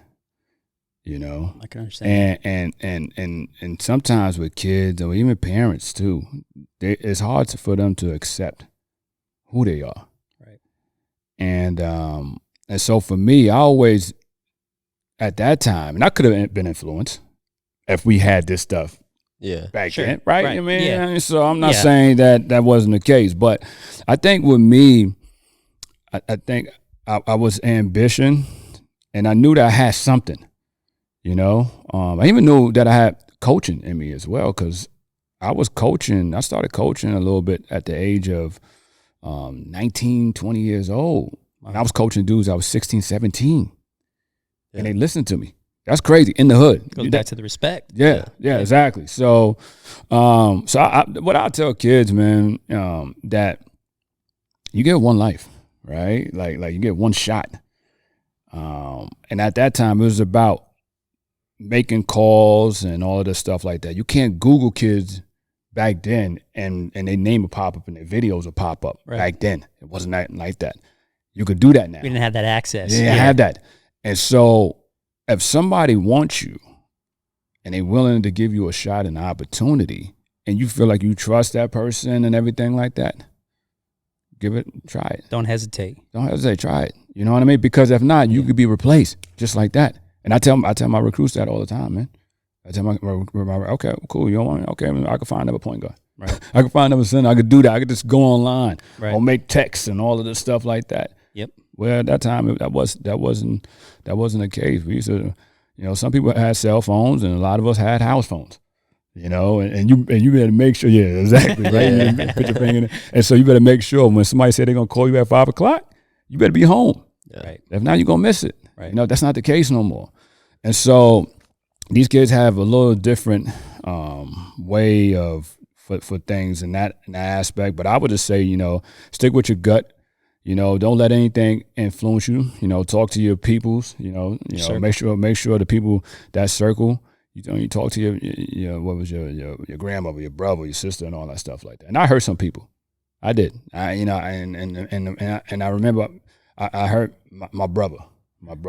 I can understand. And sometimes with kids or even parents too, it's hard for them to accept who they are. Right. And so for me, I always at that time, and I could have been influenced if we had this stuff. Yeah. Back then, right? I mean, so I'm not saying that wasn't the case, but I think with me, I think I was ambition, and I knew that I had something. I even knew that I had coaching in me as well because I was coaching. I started coaching a little bit at the age of 19, 20 years old. Wow. And I was coaching dudes. I was 16, 17. Yeah. And they listened to me. That's crazy in the hood. Goes back to the respect. Yeah, exactly. So, what I tell kids, man, that you get one life, right? Like you get one shot. And at that time, it was about making calls and all of this stuff like that. You can't Google kids back then, and their name would pop up and their videos would pop up. Right. Back then, it wasn't like that. You could do that now. We didn't have that access. You didn't have that. And so if somebody wants you and they're willing to give you a shot and an opportunity, and you feel like you trust that person and everything like that, try it. Don't hesitate. Try it. You know what I mean? Because if not, you could be replaced just like that. And I tell my recruits that all the time, man. I tell my okay, cool, you don't want me? Okay, I can find another point guard. Right. I can find another center. I could do that. I could just go online or make texts and all of this stuff like that. Yep. Well, at that time, that wasn't the case. We used to, some people had cell phones, and a lot of us had house phones. And you better make sure. Yeah, exactly. Right. You put your finger in it. And so you better make sure when somebody say they're gonna call you at 5 o'clock, you better be home. Yeah. Right. If not, you're gonna miss it. Right. That's not the case no more. And so these kids have a little different way for things in that aspect. But I would just say, stick with your gut. Don't let anything influence you. Talk to your peoples. Make sure the people that circle. You talk to your what was your grandmother, your brother, your sister, and all that stuff like that. And I hurt some people. I did. And I remember I hurt my brother. Not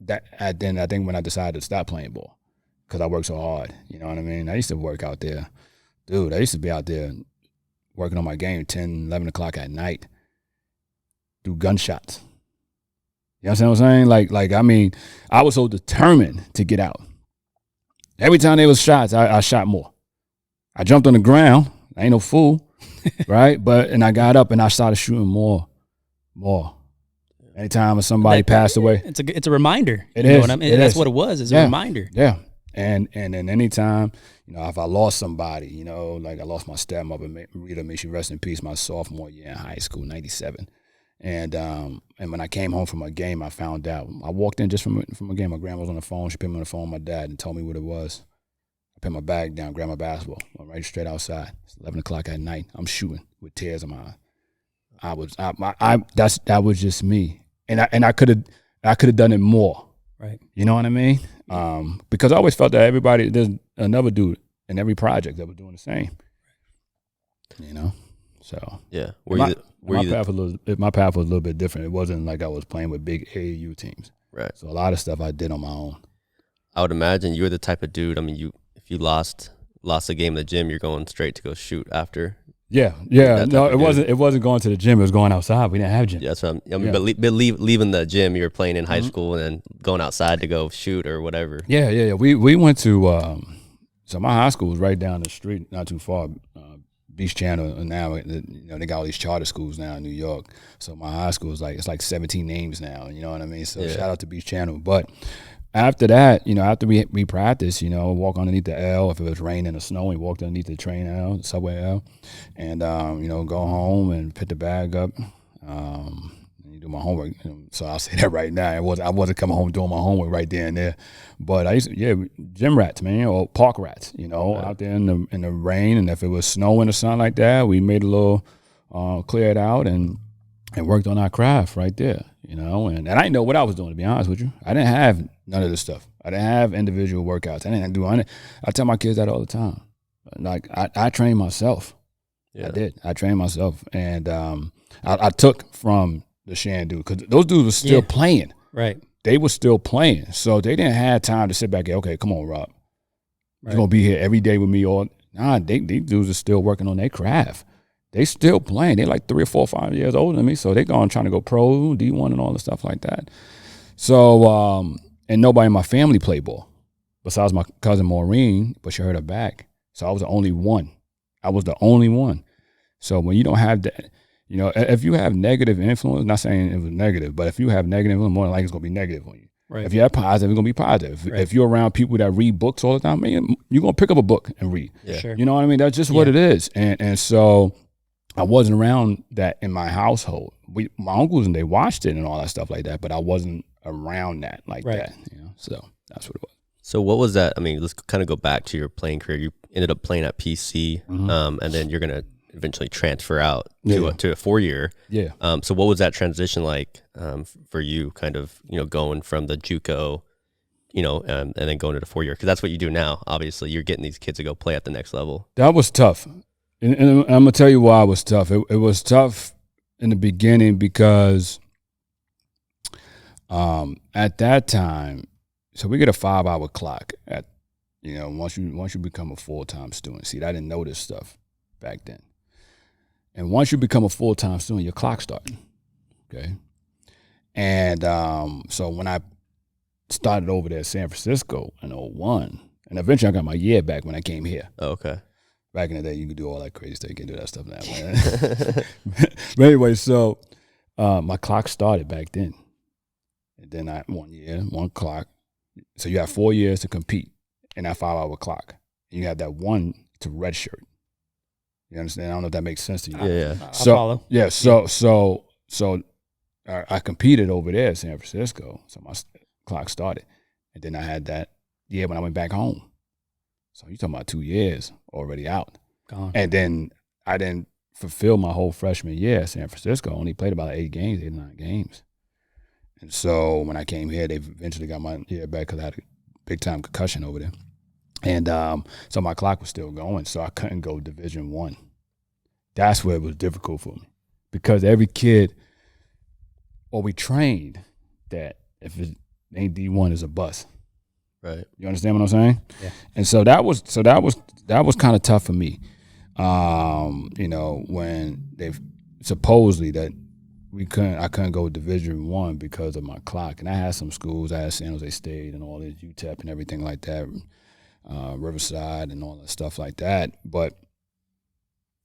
that. I think when I decided to stop playing ball, because I worked so hard. You know what I mean? I used to work out there, dude. I used to be out there working on my game 10, 11 o'clock at night, do gunshots. You know what I'm saying? Like I mean, I was so determined to get out. Every time there was shots, I shot more. I jumped on the ground. I ain't no fool, right? And I got up and I started shooting more. Anytime somebody passed away, it's a reminder. It is. What I mean? That's what it was. It's a reminder. Yeah. And then anytime, if I lost somebody, like I lost my stepmother, Rita, may she rest in peace, my sophomore year in high school, 97. And when I came home from a game, I found out. I walked in just from a game. My grandma was on the phone. She put me on the phone with my dad and told me what it was. I put my bag down, grabbed my basketball, went right straight outside. It's 11 o'clock at night. I'm shooting with tears in my eyes. That was just me. And I could have done it more. Right. You know what I mean? Because I always felt that there's another dude in every project that was doing the same. So yeah. My path was a little bit different. It wasn't like I was playing with big AAU teams. Right. So a lot of stuff I did on my own. I would imagine you were the type of dude. I mean, if you lost a game in the gym, you're going straight to go shoot after. Yeah. No, it wasn't going to the gym. It was going outside. We didn't have gym. Yeah, that's what but leaving the gym, you were playing in high school and then going outside to go shoot or whatever. Yeah. We went to so my high school was right down the street, not too far. Beach Channel, and now they got all these charter schools now in New York. So my high school is it's like 17 names now. You know what I mean? So shout out to Beach Channel. But after that, after we practiced, walk underneath the L. If it was raining or snowing, we walked underneath the train L, subway L, and go home and pick the bag up. And do my homework. So I'll say that right now. I wasn't coming home doing my homework right there and there. But I used to, gym rats, man, or park rats, out there in the rain. And if it was snowing or something like that, we made a little, cleared out and worked on our craft right there, And I didn't know what I was doing, to be honest with you. I didn't have none of this stuff. I didn't have individual workouts. I didn't do it. I tell my kids that all the time. Like, I trained myself. Yeah. I did. I trained myself. And I took from the Shan dude, because those dudes were still playing. Right. They were still playing. So they didn't have time to sit back and, okay, come on, Rob. You're going to be here every day with me. These dudes are still working on their craft. They still playing. They're like 3 or 4 or 5 years older than me. So they're trying to go pro, D1 and all the stuff like that. So, and nobody in my family played ball besides my cousin Maureen, but she hurt her back. So I was the only one. So when you don't have that, if you have negative influence, not saying it was negative, but if you have negative influence, more than likely it's going to be negative on you. Right. If you have positive, it's going to be positive. Right. If you're around people that read books all the time, man, you're going to pick up a book and read. Yeah. Sure. You know what I mean? That's just what it is. And so I wasn't around that in my household. My uncles, and they watched it and all that stuff like that, but I wasn't around that like that. So that's what it was. So what was that? I mean, let's kind of go back to your playing career. You ended up playing at PC, and then you're gonna eventually transfer out to a 4-year. Yeah. So what was that transition like for you? Kind of going from the JUCO, and then going to the 4-year, because that's what you do now. Obviously, you're getting these kids to go play at the next level. That was tough, and I'm gonna tell you why it was tough. It was tough in the beginning because at that time, so we get a 5-hour clock at once you become a full-time student. See, I didn't know this stuff back then. And once you become a full-time student, your clock starts. Okay. And so when I started over there in San Francisco in 2001, and eventually I got my year back when I came here. Oh, okay. Back in the day, you could do all that crazy stuff. You can't do that stuff now, man. But anyway, so my clock started back then. And then 1 year, 1 clock. So you have 4 years to compete in that 5-hour clock. And you have that 1 to redshirt. You understand? I don't know if that makes sense to you. Yeah. I follow. Yeah. So I competed over there in San Francisco. So my clock started, and then I had that year when I went back home. So you're talking about 2 years already out. Gone. And then I didn't fulfill my whole freshman year at San Francisco. I only played about 8 or 9 games. And so when I came here, they eventually got my year back because I had a big-time concussion over there. And so my clock was still going, so I couldn't go Division I. That's where it was difficult for me, because every kid, or we trained that if it ain't D1 is a bust. Right. You understand what I'm saying? Yeah. And so that was kind of tough for me. When they supposedly that I couldn't go Division I because of my clock. And I had some schools. I had San Jose State and all this, UTEP and everything like that, Riverside and all that stuff like that. But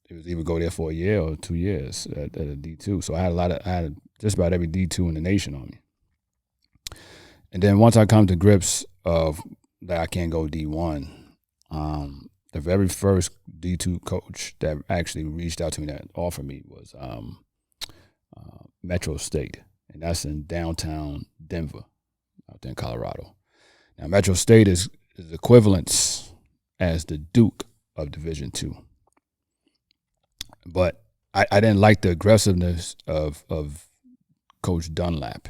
it was either go there for a year or 2 years at a D2. So I had just about every D2 in the nation on me. And then once I come to grips of that I can't go D1, the very first D2 coach that actually reached out to me that offered me was Metro State, and that's in downtown Denver, out there in Colorado. Now, Metro State is equivalent as the Duke of Division II. But I didn't like the aggressiveness of Coach Dunlap.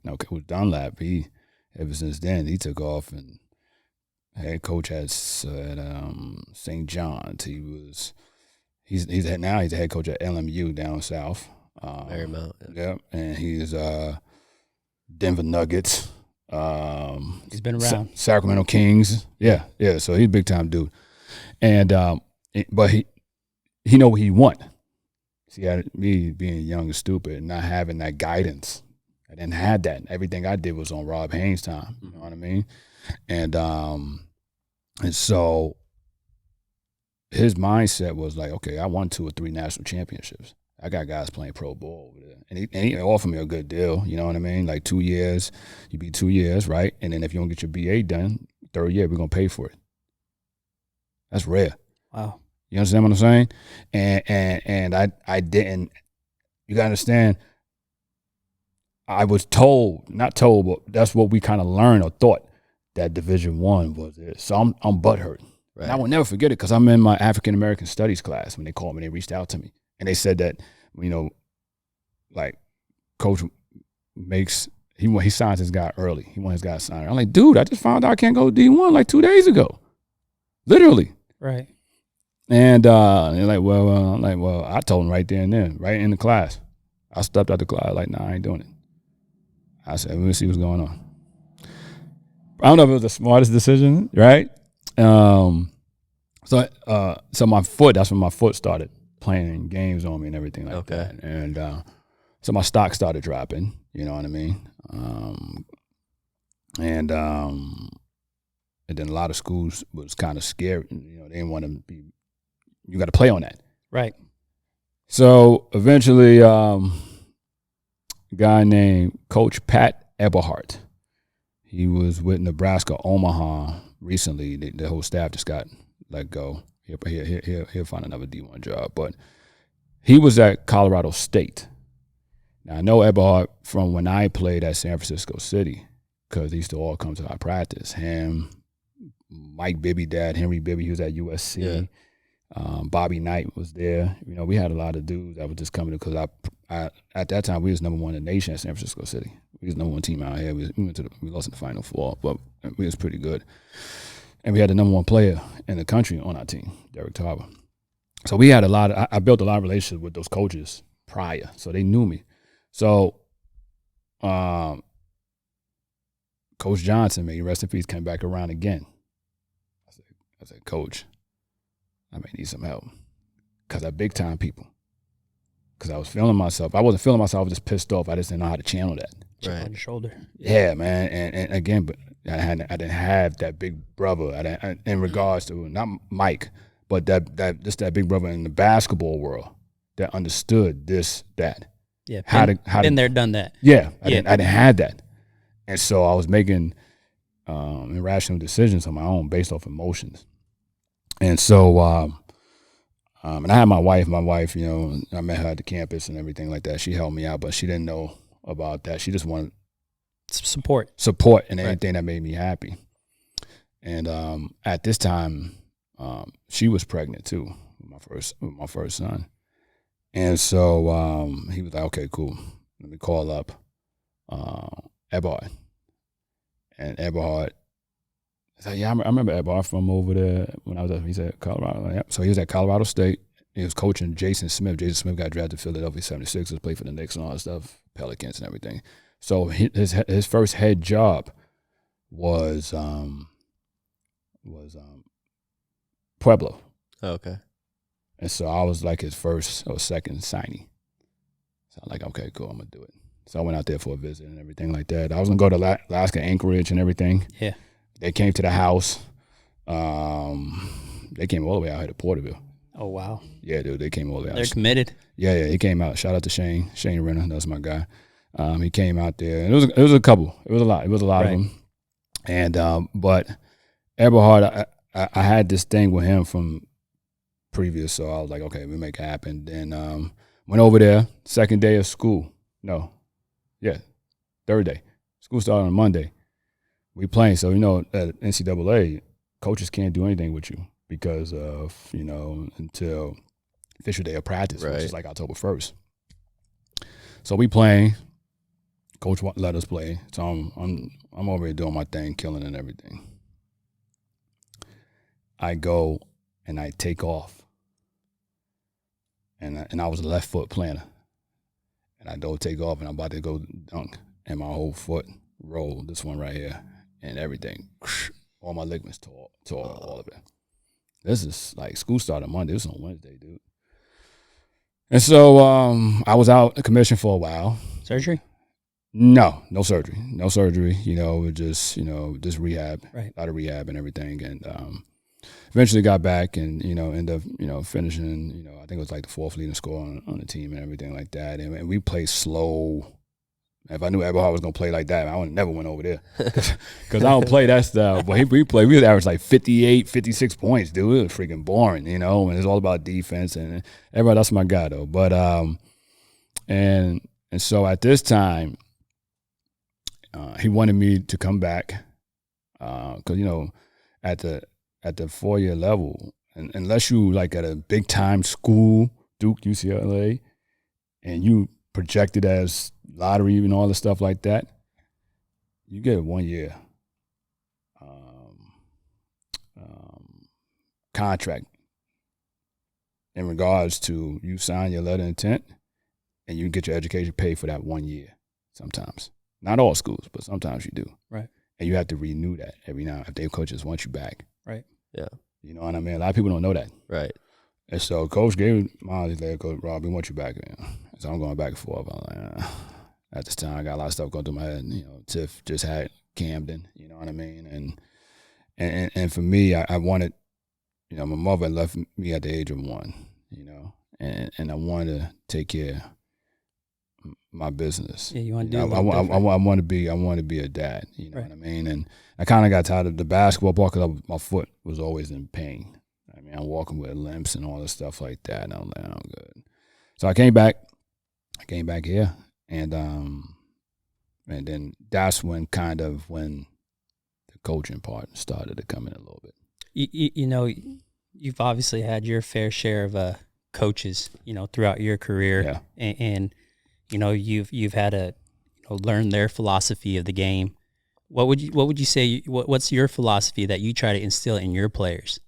Now, Coach Dunlap, ever since then, he took off and head coach at St. John's. He's the head coach at LMU down south. Marymount. Yeah, and he's Denver Nuggets. He's been around. Sacramento Kings. Yeah. So he's a big time dude, and but he know what he want. See, me being young and stupid and not having that guidance, I didn't have that. Everything I did was on Rob Haynes' time. You know what I mean? And so his mindset was like, okay, I won 2 or 3 national championships. I got guys playing pro ball over there. And he offered me a good deal, you know what I mean? Like 2 years, you be 2 years, right? And then if you don't get your BA done, 3rd year, we're going to pay for it. That's rare. Wow. You understand what I'm saying? And I didn't, you got to understand, I was not told, but that's what we kind of learned or thought that Division I was it. So I'm butthurt. Right. And I will never forget it because I'm in my African American Studies class when they called me, they reached out to me. And they said that, like Coach he signs his guy early. He wants his guy signed. I'm like, dude, I just found out I can't go D1 like 2 days ago. Literally. Right. And they're like, well, I told him right there and then, right in the class. I stepped out the class like, nah, I ain't doing it. I said, we'll see what's going on. I don't know if it was the smartest decision, right? So my foot, that's when my foot started playing games on me and everything like that. And so my stock started dropping, you know what I mean? And then a lot of schools was kind of scared, they didn't want to be, you got to play on that. Right. So eventually, a guy named Coach Pat Eberhardt, he was with Nebraska Omaha recently. The whole staff just got let go. He'll find another D1 job. But he was at Colorado State. Now, I know Eberhard from when I played at San Francisco City, because they used to all come to our practice. Him, Mike Bibby dad, Henry Bibby, he was at USC. Bobby Knight was there. You know, we had a lot of dudes that were just coming because I at that time we was number one in the nation at San Francisco City. We was number one team out here. We lost in the Final Four, but we was pretty good. And we had the number one player in the country on our team, Derek Tarver. So we had I built a lot of relationships with those coaches prior, so they knew me. So, Coach Johnson, may he rest in peace, came back around again. I said, Coach, I may need some help because I big time people. Because I was feeling myself. I wasn't feeling myself. I was just pissed off. I just didn't know how to channel that. Chip on your shoulder. Yeah, man. And again, but I didn't have that big brother. In regards to not Mike, but that big brother in the basketball world that understood this, that. Yeah, been there, done that. Yeah, I didn't have that. And so I was making irrational decisions on my own based off emotions. And so, and I had my wife. My wife, you know, I met her at the campus and everything like that. She helped me out, but she didn't know about that. She just wanted support and anything that made me happy. And at this time, she was pregnant too with my first son. And so he was like, okay, cool. Let me call up Eberhard. And Eberhard, I said, yeah, I remember Eberhard from over there when I was he said Colorado. Yeah. So he was at Colorado State. He was coaching Jason Smith. Jason Smith got drafted to Philadelphia 76ers, played for the Knicks and all that stuff, Pelicans and everything. So his first head job was Pueblo. Oh, okay. And so I was like his first or second signee. So I'm like, okay, cool, I'm going to do it. So I went out there for a visit and everything like that. I was going to go to Alaska Anchorage and everything. Yeah. They came to the house. They came all the way out here to Porterville. Oh, wow. Yeah, dude, they came all the way out. They're committed. Yeah, he came out. Shout out to Shane Renner. That's my guy. He came out there. And it was a couple. It was a lot. It was a lot of them. And but Eberhard, I had this thing with him from previous, so I was like, okay, we make it happen. Then went over there, second day of school. Third day. School started on Monday. We playing, so you know at NCAA, coaches can't do anything with you because of, you know, until official day of practice, which is like October 1st. So we playing. Coach let us play. So I'm over here doing my thing, killing and everything. I go and I take off. And I was a left foot planter. And I don't take off and I'm about to go dunk. And my whole foot rolled, this one right here, and everything. All my ligaments tore all of it. This is like school started Monday. This is on Wednesday, dude. And so I was out of commission for a while. Surgery? No surgery. No surgery. You know, just rehab. Right. A lot of rehab and everything. And eventually got back and, you know, ended up, you know, finishing, you know, I think it was like the fourth leading scorer on the team and everything like that. And we played slow. If I knew Eberhard was going to play like that, I would never went over there. Because I don't play that stuff. But we would average like 58, 56 points, dude. It was freaking boring, you know, and it's all about defense. And Eberhard, that's my guy, though. But, and so at this time, he wanted me to come back because, you know, at the 4-year level, and unless you like at a big time school, Duke, UCLA, and you projected as lottery and all the stuff like that, you get a 1 year contract in regards to you sign your letter of intent and you get your education paid for that 1 year sometimes. Not all schools, but sometimes you do. Right. And you have to renew that every now if their coaches want you back. Right. Yeah. You know what I mean? A lot of people don't know that. Right. And so Coach gave my Coach Rob, we want you back. You know? So I'm going back and forth. I'm like, at this time, I got a lot of stuff going through my head. You know, Tiff just had Camden. You know what I mean? And for me, I wanted, you know, my mother left me at the age of 1. You know, and I wanted to take care of my business. Yeah, you want to do. I want to be a dad. You know what I mean? And I kind of got tired of the basketball part because my foot was always in pain. I mean, I'm walking with limps and all this stuff like that, and I'm like, oh, good. So I came back here, And then that's when the coaching part started to come in a little bit. You know, you've obviously had your fair share of coaches, you know, throughout your career, and you know, you've had to learn their philosophy of the game. What would you say? What's your philosophy that you try to instill in your players?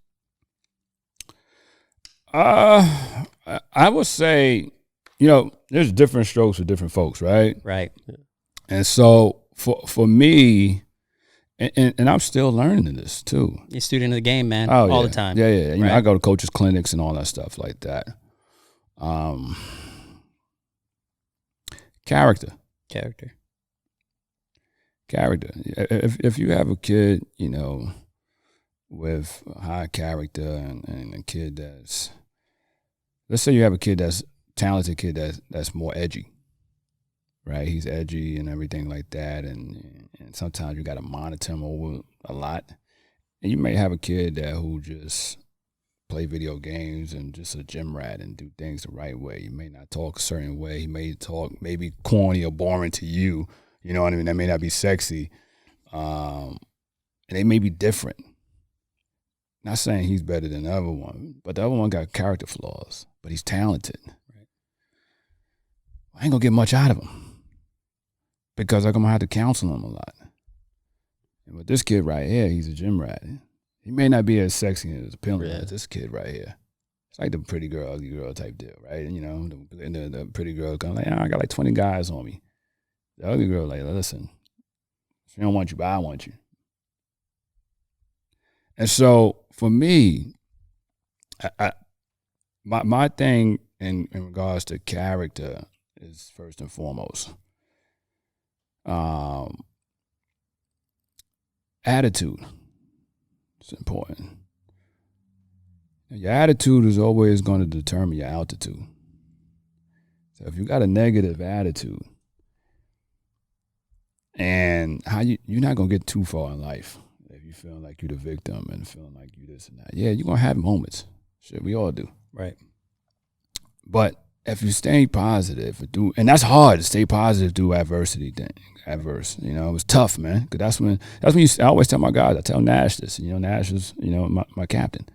I would say, there's different strokes for different folks, right? Right. And so for me, and I'm still learning this too. You're a student of the game, man, all the time. Yeah. Right. I go to coaches' clinics and all that stuff like that. Character. If you have a kid, with high character and a kid that's, let's say you have a kid that's talented, kid that's more edgy, right? He's edgy and everything like that, and sometimes you got to monitor him over a lot. And you may have a kid who just play video games and just a gym rat and do things the right way. You may not talk a certain way. He may talk maybe corny or boring to you. You know what I mean? That may not be sexy. And they may be different. Not saying he's better than the other one, but the other one got character flaws, but he's talented. Right. I ain't going to get much out of him because I'm going to have to counsel him a lot. And with this kid right here, he's a gym rat. He may not be as sexy and as appealing as this kid right here. It's like the pretty girl, ugly girl type deal, right? And, the pretty girl comes like, I got like 20 guys on me. The ugly girl like, listen, she don't want you, but I want you. And so for me, my thing in regards to character is first and foremost attitude. It's important. Your attitude is always going to determine your altitude. So if you got a negative attitude, and you're not going to get too far in life if you feel like you're the victim and feeling like you this and that. Yeah, you're going to have moments. Shit, we all do. Right. But if you stay positive, and that's hard to stay positive through adversity. It was tough, man. Because that's when I always tell my guys, I tell Nash this. Nash is, my captain.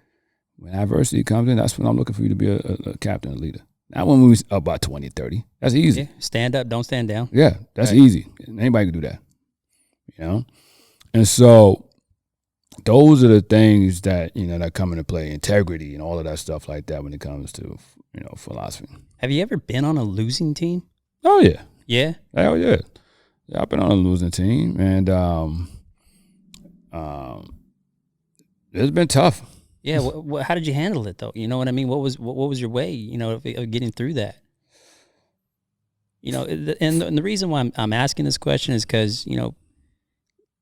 When adversity comes in, that's when I'm looking for you to be a captain, a leader. Not when we was up by 20, 30. That's easy. Yeah. Stand up, don't stand down. Yeah, that's easy. Anybody can do that. And so those are the things that, that come into play. Integrity and all of that stuff like that when it comes to, philosophy. Have you ever been on a losing team? Oh, yeah. Yeah? Hell yeah. Yeah, I've been on a losing team, and it's been tough. Yeah, how did you handle it though? You know what I mean? What was your way? Of getting through that. And the reason why I'm asking this question is because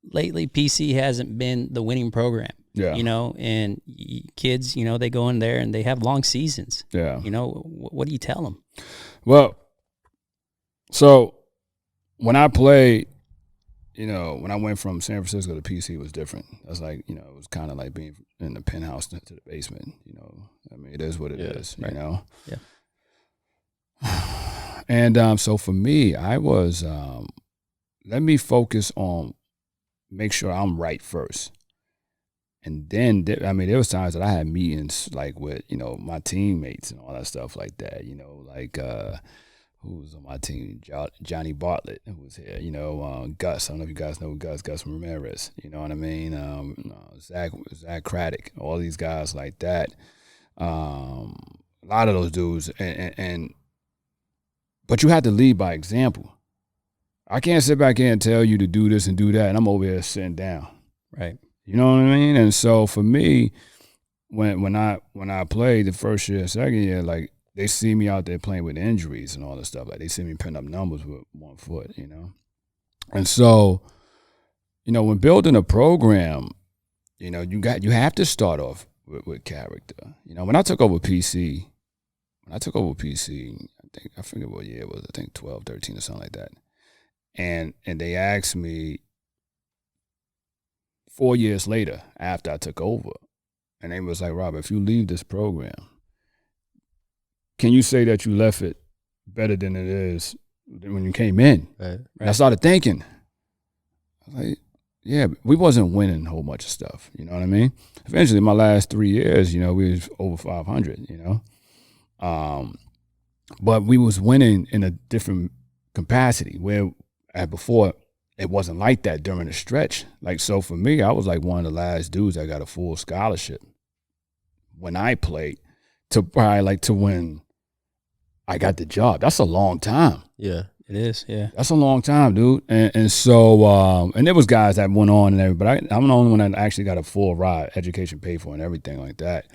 lately PC hasn't been the winning program. Yeah. And kids, they go in there and they have long seasons. Yeah. What do you tell them? Well, so when I played, when I went from San Francisco to PC, it was different. That's like, it was kind of like being in the penthouse to the basement. I mean, it is what it is. Right. Yeah. And so for me, I was let me focus on make sure I'm right first. And then, there was times that I had meetings like with, my teammates and all that stuff like that, who was on my team? Johnny Bartlett, who was here, Gus. I don't know if you guys know Gus Ramirez, you know what I mean? Zach Craddock, all these guys like that. A lot of those dudes. But you have to lead by example. I can't sit back here and tell you to do this and do that, and I'm over here sitting down. Right. You know what I mean? And so for me, when I played the first year, second year, like they see me out there playing with injuries and all this stuff. Like they see me putting up numbers with 1 foot, And so, when building a program, you have to start off with character. When I took over PC, I forget what year it was. I think 12, 13 or something like that. And they asked me 4 years later after I took over, and they was like, Rob, if you leave this program, can you say that you left it better than it is when you came in. Right. And I started thinking, I was like, yeah, we wasn't winning a whole bunch of stuff. You know what I mean? Eventually, my last 3 years, we was over 500. But we was winning in a different capacity where before it wasn't like that during the stretch. Like, so for me, I was like one of the last dudes that got a full scholarship when I played to probably like to when I got the job. That's a long time. Yeah. It is, yeah. That's a long time, dude. And so and there was guys that went on and everything, but I'm the only one that actually got a full ride, education paid for and everything like that.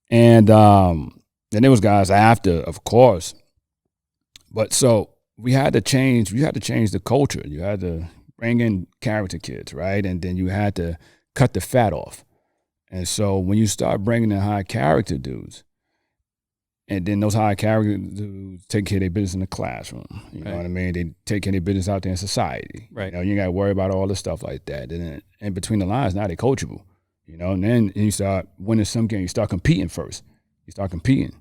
And then there was guys after, of course. But so we had to change the culture. You had to bring in character kids, right? And then you had to cut the fat off. And so when you start bringing in high character dudes, and then those high character dudes take care of their business in the classroom. You know what I mean? They take care of their business out there in society. Right. You got to worry about all this stuff like that. And in between the lines, now they're coachable. And then you start winning some games. You start competing first. You start competing.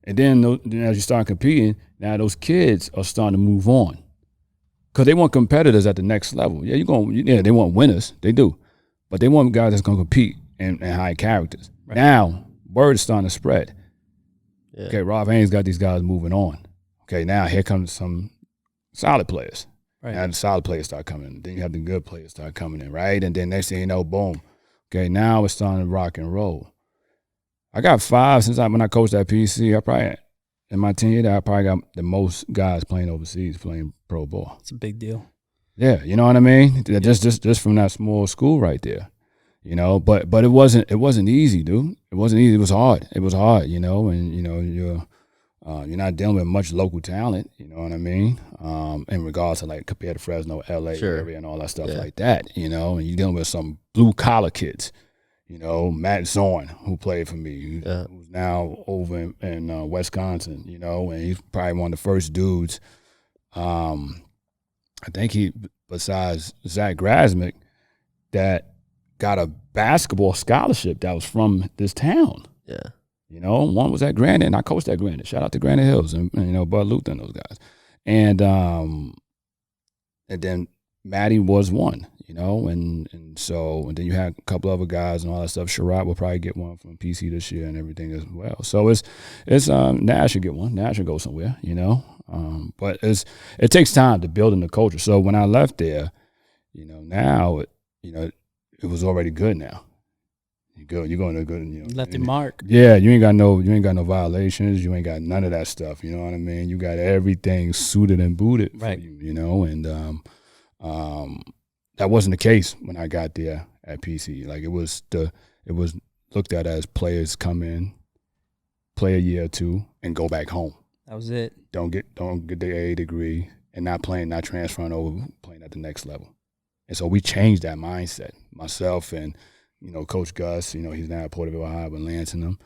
And then as you start competing, now those kids are starting to move on. Because they want competitors at the next level. Yeah, they want winners. They do. But they want guys that's going to compete and high characters. Right. Now, word is starting to spread. Yeah. Okay, Rob Haynes got these guys moving on. Okay, now here comes some solid players. Right. Now the solid players start coming in. Then you have the good players start coming in, right? And then next thing you know, boom. Okay, now it's starting to rock and roll. I got 5 since when I coached at PC. In my 10 years, I probably got the most guys playing overseas, playing pro ball. It's a big deal. Yeah, you know what I mean? Yeah. Just from that small school right there. But it wasn't easy, dude. It wasn't easy. It was hard. And you're not dealing with much local talent. You know what I mean? In regards to like compared to Fresno, LA area, and all that stuff like that. And you're dealing with some blue collar kids. Matt Zorn, who played for me, who's now over in Wisconsin. And he's probably one of the first dudes. I think he, besides Zach Grasmick, that got a basketball scholarship that was from this town. Yeah. One was at Granite, and I coached at Granite. Shout out to Granite Hills and Bud Luther and those guys. And then Maddie was one, and then you had a couple other guys and all that stuff. Sherrod will probably get one from PC this year and everything as well. So it's Nash should get one. Nash should go somewhere, But it takes time to build in the culture. So when I left there, now it was already good now. You're going to good. You left it mark. Yeah, you ain't got no violations. You ain't got none of that stuff. You know what I mean? You got everything suited and booted for you. And that wasn't the case when I got there at PC. Like it was looked at as players come in, play a year or two, and go back home. That was it. Don't get the AA degree and not transferring over, playing at the next level. And so we changed that mindset. Myself and, Coach Gus, he's now at Porterville High with Lance and them.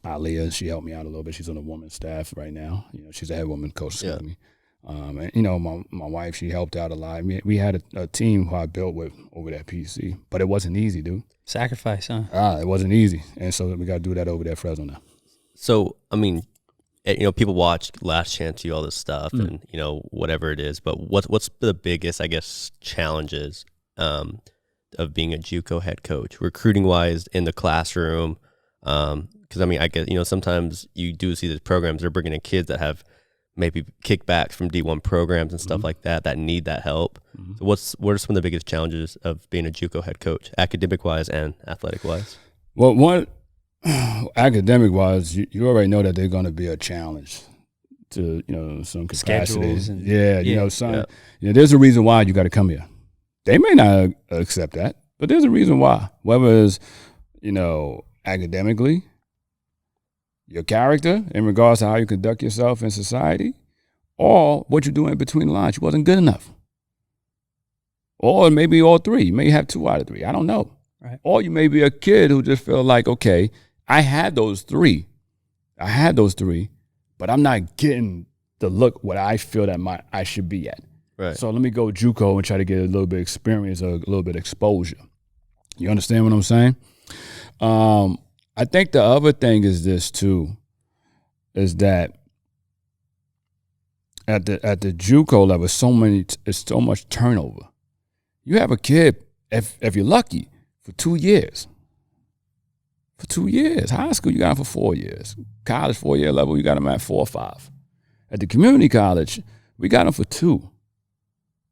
Aliyah, she helped me out a little bit. She's on the women's staff right now. She's a head woman coach with me. And, my wife, she helped out a lot. We had a team who I built with over at PC, but it wasn't easy, dude. Sacrifice, huh? It wasn't easy. And so we got to do that over there at Fresno now. So, I mean, people watch Last Chance U, all this stuff, and whatever it is. But what's the biggest, I guess, challenges of being a JUCO head coach, recruiting wise in the classroom? Because I guess sometimes you do see these programs, they're bringing in kids that have maybe kickbacks from D1 programs and stuff like that need that help. So what are some of the biggest challenges of being a JUCO head coach, academic wise and athletic wise? Well, one. Academic wise, you already know that they're going to be a challenge to some capacities. There's a reason why you got to come here. They may not accept that, but there's a reason why. Whether it's academically, your character in regards to how you conduct yourself in society, or what you're doing in between the lines, you wasn't good enough, or maybe all three. You may have 2 out of 3. I don't know. Right. Or you may be a kid who just feel like, okay, I had those three, but I'm not getting the look what I feel that I should be at. Right. So let me go JUCO and try to get a little bit of experience or a little bit of exposure. You understand what I'm saying? I think the other thing is this too, is that at the JUCO level, it's so much turnover. You have a kid, if you're lucky, for 2 years. For 2 years. High school, you got them for 4 years. College, 4-year level, you got them at 4 or 5. At the community college, we got them for 2.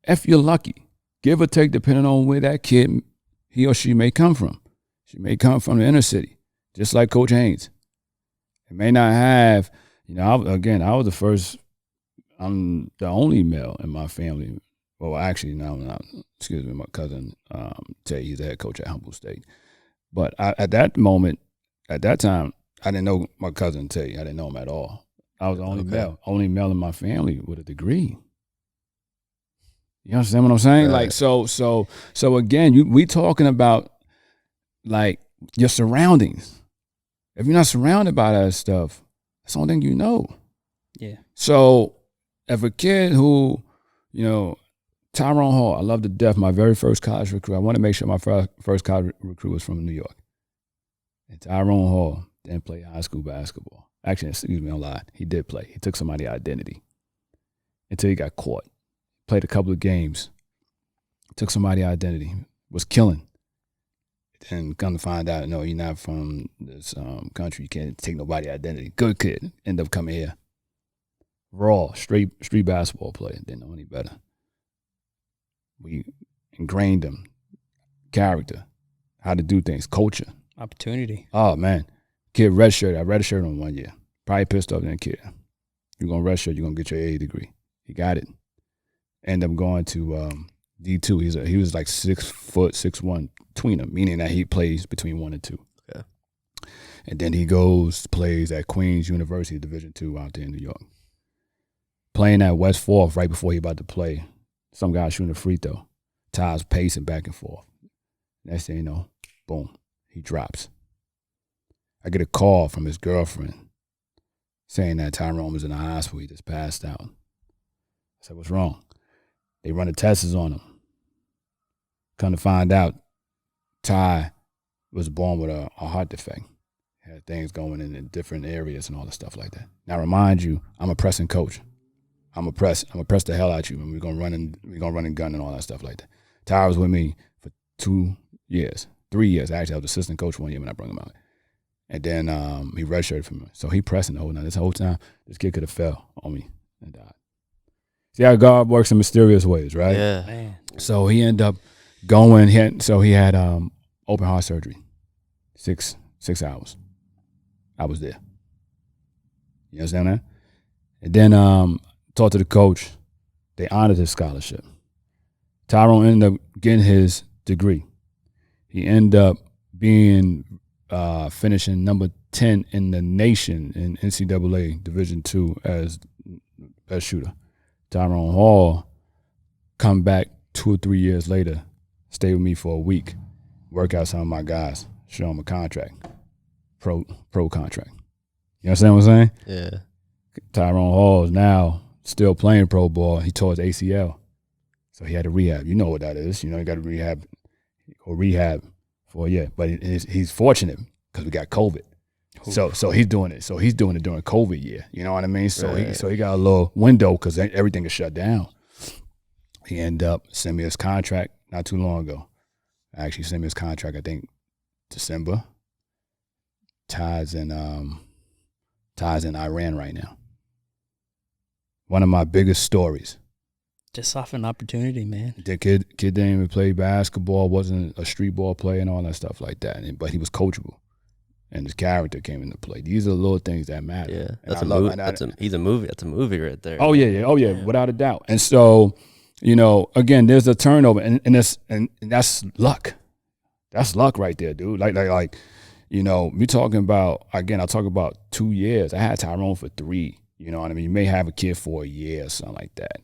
If you're lucky, give or take, depending on where that kid, he or she may come from. She may come from the inner city, just like Coach Haynes. It may not have, I was the first, I'm the only male in my family. Well, actually, no, excuse me, my cousin, Tay, he's the head coach at Humboldt State. But at that time, I didn't know my cousin Tay. I didn't know him at all. I was the only male in my family with a degree. You understand what I'm saying? Right. Like, so again, we talking about like your surroundings. If you're not surrounded by that stuff, that's the only thing you know. Yeah. So if a kid who, Tyrone Hall, I love to death, my very first college recruit. I want to make sure my first college recruit was from New York. And Tyrone Hall didn't play high school basketball. Actually, excuse me, I lied. He did play. He took somebody's identity until he got caught. Played a couple of games. Took somebody's identity. Was killing. And come to find out, no, you're not from this country. You can't take nobody's identity. Good kid. End up coming here. Raw, street basketball player. Didn't know any better. We ingrained him. Character. How to do things. Culture. Opportunity. Oh, man. Kid redshirted. I redshirted him 1 year. Probably pissed off that kid. You're going to redshirt. You're going to get your AA degree. He got it. Ended up going to D2. He was like 6 foot, 6'1", tweener, meaning that he plays between 1 and 2. Okay. And then he plays at Queens University, Division II out there in New York. Playing at West 4th right before he about to play. Some guy shooting a free throw. Ty's pacing back and forth. Next thing you know, boom, he drops. I get a call from his girlfriend saying that Tyrone was in the hospital. He just passed out. I said, what's wrong? They run the tests on him. Come to find out, Ty was born with a heart defect. Had things going in different areas and all the stuff like that. Now, remind you, I'm a pressing coach. I'm gonna press the hell out you, and we're gonna run and gun and all that stuff like that. Ty was with me for 2 years, 3 years. Actually, I was assistant coach 1 year when I brought him out. And then he redshirted for me. So he pressing the whole time. This whole time, this kid could have fell on me and died. See how God works in mysterious ways, right? Yeah. Man. So he ended up going. He had open heart surgery, 6 hours. I was there. You understand that? And then talked to the coach. They honored his scholarship. Tyrone ended up getting his degree. He ended up being finishing number 10 in the nation in NCAA Division II as best shooter. Tyrone Hall come back 2 or 3 years later, stay with me for a week, work out some of my guys, show them a contract, pro contract. You understand what I'm saying? Yeah. Tyrone Hall is now still playing pro ball. He tore his ACL, so he had to rehab. You know what that is. You got to rehab for a year. But he's fortunate because we got COVID. So he's doing it. So he's doing it during COVID year. You know what I mean? So he got a little window because everything is shut down. He ended up sending me his contract not too long ago. I actually sent me his contract, I think, December. Ty's in Iran right now. One of my biggest stories. Just off an opportunity, man. The kid didn't even play basketball, wasn't a street ball player and all that stuff like that. But he was coachable. And his character came into play. These are the little things that matter. Yeah. That's a movie. He's a movie. That's a movie right there. Oh, yeah. Without a doubt. And so, again, there's a turnover, and that's luck. That's luck right there, dude. Like, we talking about, again, I talk about 2 years. I had Tyrone for 3. You know what I mean? You may have a kid for a year or something like that.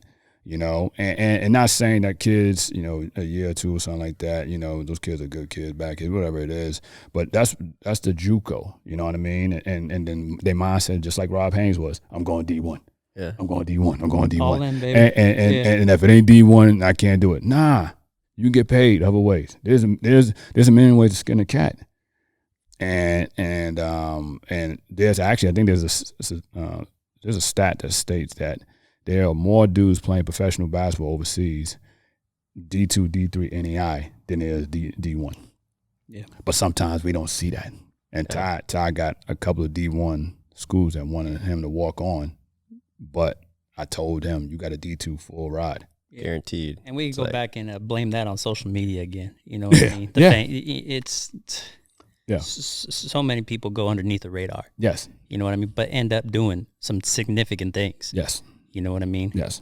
And not saying that kids, a year or 2 or something like that, those kids are good kids, bad kids, whatever it is. But that's the JUCO, you know what I mean? And then their mindset, just like Rob Haynes was, I'm going D1. Yeah. I'm going D1. I'm going D1. All in, baby. And if it ain't D1, I can't do it. Nah, you get paid other ways. There's a million ways to skin a cat. And there's actually, I think there's a stat that states that there are more dudes playing professional basketball overseas, D2, D3, NAI, than there is D1. Yeah. But sometimes we don't see that. And Ty got a couple of D1 schools that wanted him to walk on, but I told him, you got a D2 full ride. Yeah. Guaranteed. And we can go back and blame that on social media again. You know what I mean? It's so many people go underneath the radar. Yes. You know what I mean? But end up doing some significant things. Yes. You know what I mean? Yes.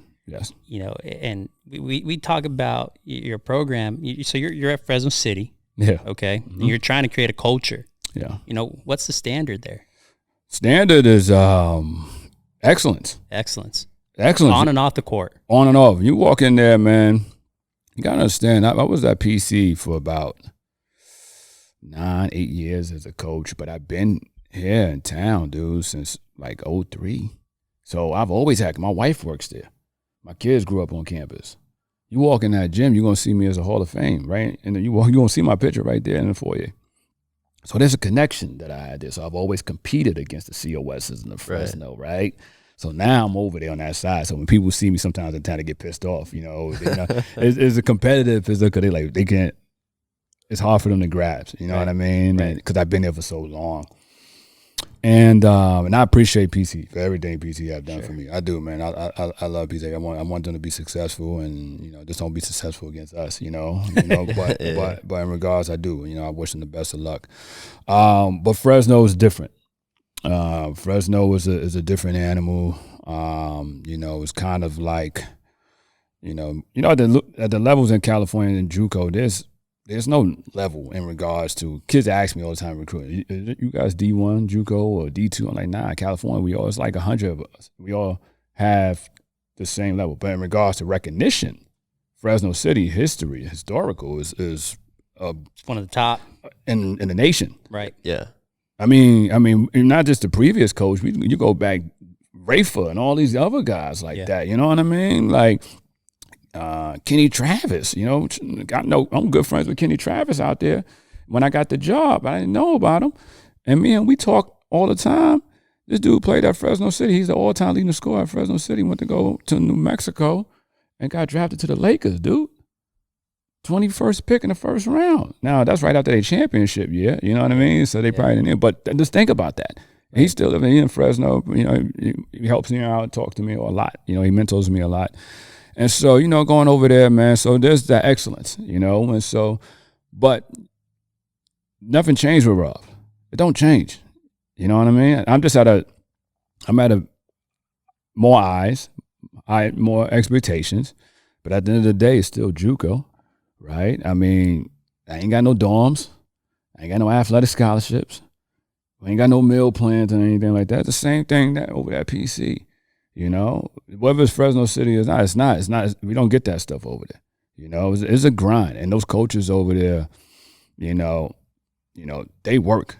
You know, and we talk about your program. So you're at Fresno City. Yeah. Okay. Mm-hmm. And you're trying to create a culture. Yeah. You know, what's the standard there? Standard is excellence. Excellence. On and off the court. On and off. You walk in there, man, you got to understand, I was at PC for about 9-8 years as a coach, but I've been here in town, dude, since like 2003. So I've always had, my wife works there. My kids grew up on campus. You walk in that gym, you're going to see me as a Hall of Fame, right? And then you're going to see my picture right there in the foyer. So there's a connection that I had there. So I've always competed against the COSs and the Fresno, right? So now I'm over there on that side. So when people see me, sometimes they tend to get pissed off. You know, it's a competitive physical. They can't. It's hard for them to grasp. You know what I mean? Because I've been there for so long. And I appreciate PC for everything PC have done for me. I do, man. I love PC. I want them to be successful, and just don't be successful against us. But in regards, I do. I wish them the best of luck. But Fresno is different. Fresno is a different animal. It's kind of like, at the levels in California and JUCO, there's no level in regards to kids ask me all the time recruiting. You guys D1 JUCO or D2? I'm like, nah. California, it's like 100 of us. We all have the same level. But in regards to recognition, Fresno City historical is one of the top in the nation. Right. Yeah. I mean, not just the previous coach. You go back, Rafa and all these other guys like that. You know what I mean? Like Kenny Travis. I'm good friends with Kenny Travis out there. When I got the job, I didn't know about him, and we talk all the time. This dude played at Fresno City. He's the all-time leading scorer at Fresno City. Went to go to New Mexico and got drafted to the Lakers, dude. 21st pick in the first round. Now, that's right after their championship year. You know what I mean? So they probably didn't. But just think about that. He's still living in Fresno. He helps me out, talks to me a lot. He mentors me a lot. And so, going over there, man, so there's that excellence, And so, but nothing changed with Rob. It don't change. You know what I mean? I'm at more eyes, more expectations. But at the end of the day, it's still JUCO. Right? I mean, I ain't got no dorms. I ain't got no athletic scholarships. We ain't got no meal plans or anything like that. It's the same thing that over at PC. Whether it's Fresno City or not, it's not. We don't get that stuff over there. It's a grind. And those coaches over there, they work.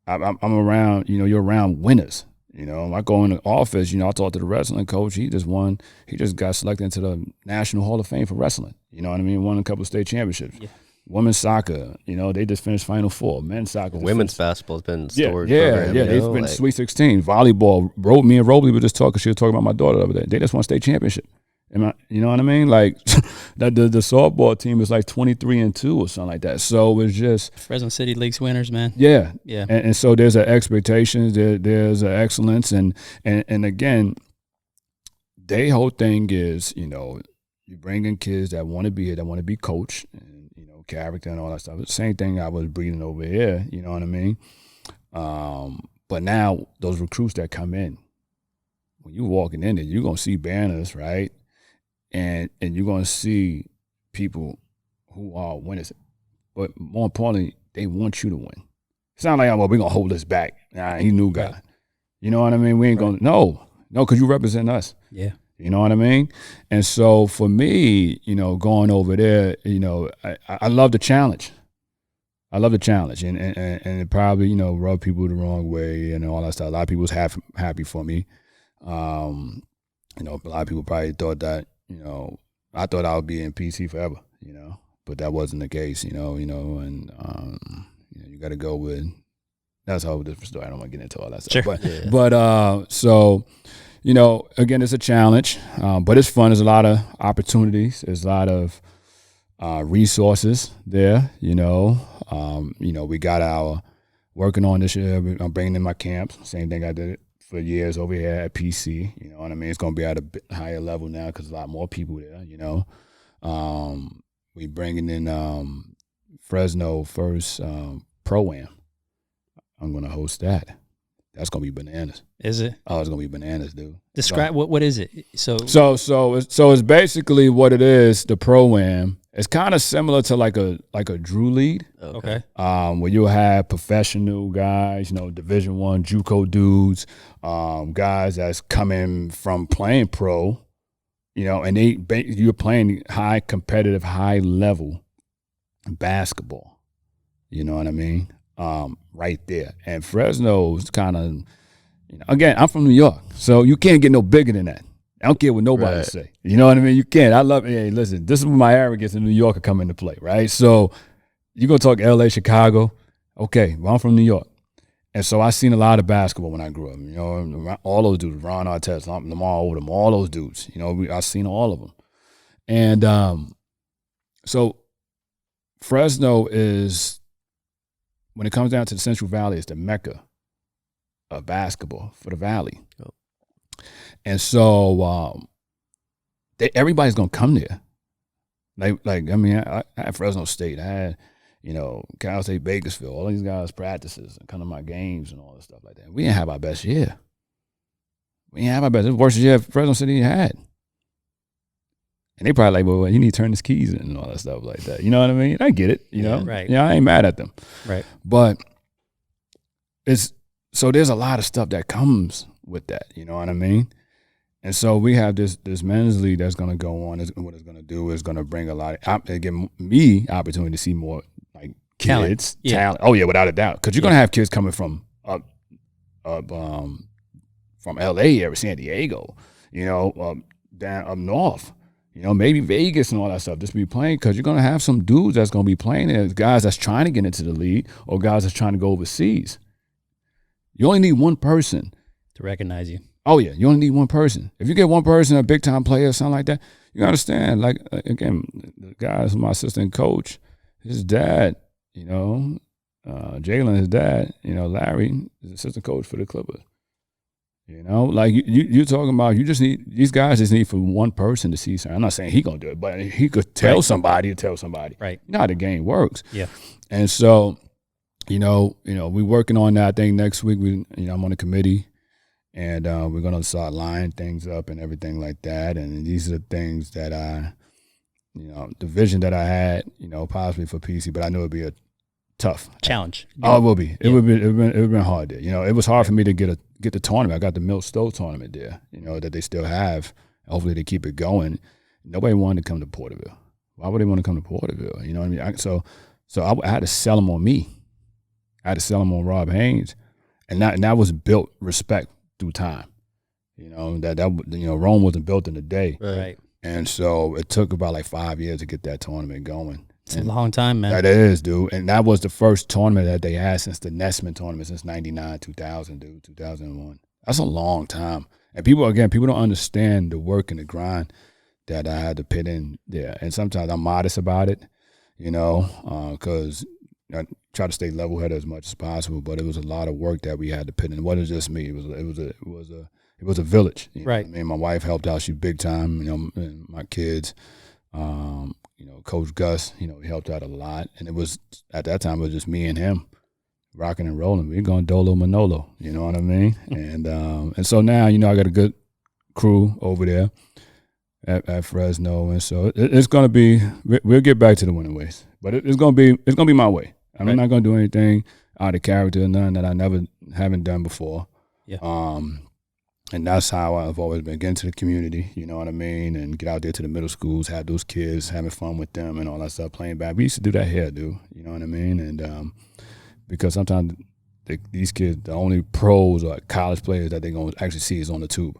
I'm around, you're around winners. I go in the office, I talk to the wrestling coach. He just got selected into the National Hall of Fame for wrestling. You know what I mean? Won a couple of state championships. Yeah. Women's soccer, they just finished Final Four. Men's soccer. Women's basketball has been stored. Yeah. They've been Sweet 16. Volleyball. Me and Robley were just talking. She was talking about my daughter the other day. They just won state championship. You know what I mean? Like the softball team is like 23-2 or something like that. So it's just Fresno City League's winners, man. Yeah. Yeah. And so there's an expectation, there's an excellence, and again, their whole thing is, you bring in kids that want to be here, that want to be coached, and character and all that stuff. The same thing I was breathing over here. You know what I mean? But now those recruits that come in, when you walking in there, you're gonna see banners, right? And you're going to see people who are winners. But more importantly, they want you to win. It's not like, we're going to hold this back. Nah, he new guy. Right. You know what I mean? We ain't going to, no, because you represent us. Yeah. You know what I mean? And so for me, going over there, I love the challenge. I love the challenge. And it probably, rub people the wrong way and all that stuff. A lot of people was happy for me. A lot of people probably thought that, I thought I would be in PC forever, but that wasn't the case, and you got to go with, that's a whole different story. I don't want to get into all that stuff. Sure. But so, again, it's a challenge, but it's fun. There's a lot of opportunities. There's a lot of resources there. We got our working on this year. I'm bringing in my camps. Same thing I did for years over here at PC. You know what I mean? It's going to be at a bit higher level now because a lot more people there. We bringing in Fresno first Pro-Am. I'm going to host that. That's gonna be bananas. Is it? Oh, it's gonna be bananas, dude. Describe what is it? So it's basically what it is. The Pro-Am. It's kind of similar to like a Drew League. Okay. Where you'll have professional guys, Division I JUCO dudes, guys that's coming from playing pro, and you're playing high competitive, high level basketball. You know what I mean? Right there. And Fresno's kind of, again, I'm from New York, so you can't get no bigger than that. I don't care what nobody say. You know what I mean? You can't. I love it. Hey, listen, this is where my arrogance in New York come into play, right? So you're going to talk LA, Chicago. Okay, well, I'm from New York. And so I seen a lot of basketball when I grew up. All those dudes, Ron Artest, Lamar Odom, all those dudes. I seen all of them. And so Fresno is, when it comes down to the Central Valley, it's the mecca of basketball for the Valley. Oh. And so everybody's going to come there. I had Fresno State. I had, Cal State Bakersfield. All these guys practices and come to my games and all that stuff like that. We didn't have our best year. We didn't have our best. It was the worst year Fresno City had. And they probably like, well, you need to turn his keys in and all that stuff like that. You know what I mean? I get it, Right. I ain't mad at them. Right. But there's a lot of stuff that comes with that, you know what I mean? And so we have this men's league that's going to go on. What it's going to do is going to bring a lot of, give me opportunity to see more like kids, talent. Oh yeah, without a doubt. Because you're going to have kids coming from from LA area, San Diego, down up north. Maybe Vegas and all that stuff, just be playing, because you're going to have some dudes that's going to be playing there, guys that's trying to get into the league or guys that's trying to go overseas. You only need one person to recognize you. Oh, yeah. You only need one person. If you get one person, a big-time player or something like that, you understand. Like, again, the guys, my assistant coach, his dad, Jalen, his dad, Larry is assistant coach for the Clippers. Like you're talking about, these guys just need for one person to see something. I'm not saying he gonna do it, but he could tell somebody to tell somebody. Right. You know how the game works. Yeah. And so, we're working on that. I think next week I'm on a committee, and we're gonna start lining things up and everything like that. And these are the things that the vision that I had, possibly for PC, but I knew it'd be a tough challenge. Oh, it will be. It would have been hard there. It was hard for me to get the tournament. I got the Milt Stowe tournament there, that they still have. Hopefully they keep it going. Nobody wanted to come to Porterville. Why would they want to come to Porterville? You know what I mean? So I had to sell them on me. I had to sell them on Rob Haynes, and that was built respect through time. Rome wasn't built in a day. Right. And so it took about like 5 years to get that tournament going. It's a long time, man. That is, dude. And that was the first tournament that they had since the Nessman tournament, since 99, 2000, dude, 2001. That's a long time. And people don't understand the work and the grind that I had to put in there. And sometimes I'm modest about it, because I try to stay level-headed as much as possible. But it was a lot of work that we had to put in. It wasn't just me. It was a village. Right. I mean, my wife helped out. She big time. And my kids. Coach Gus, he helped out a lot. And it was, at that time, it was just me and him rocking and rolling. We going Dolo Manolo, you know what I mean? And so now, I got a good crew over there at Fresno. And so it's going to be, we'll get back to the winning ways. But it's going to be my way. I'm not going to do anything out of character, none that I haven't done before. Yeah. And that's how I've always been, getting to the community, you know what I mean, and get out there to the middle schools, have those kids, having fun with them and all that stuff, playing back. We used to do that here, dude, you know what I mean? And because sometimes these kids, the only pros or college players that they're going to actually see is on the tube.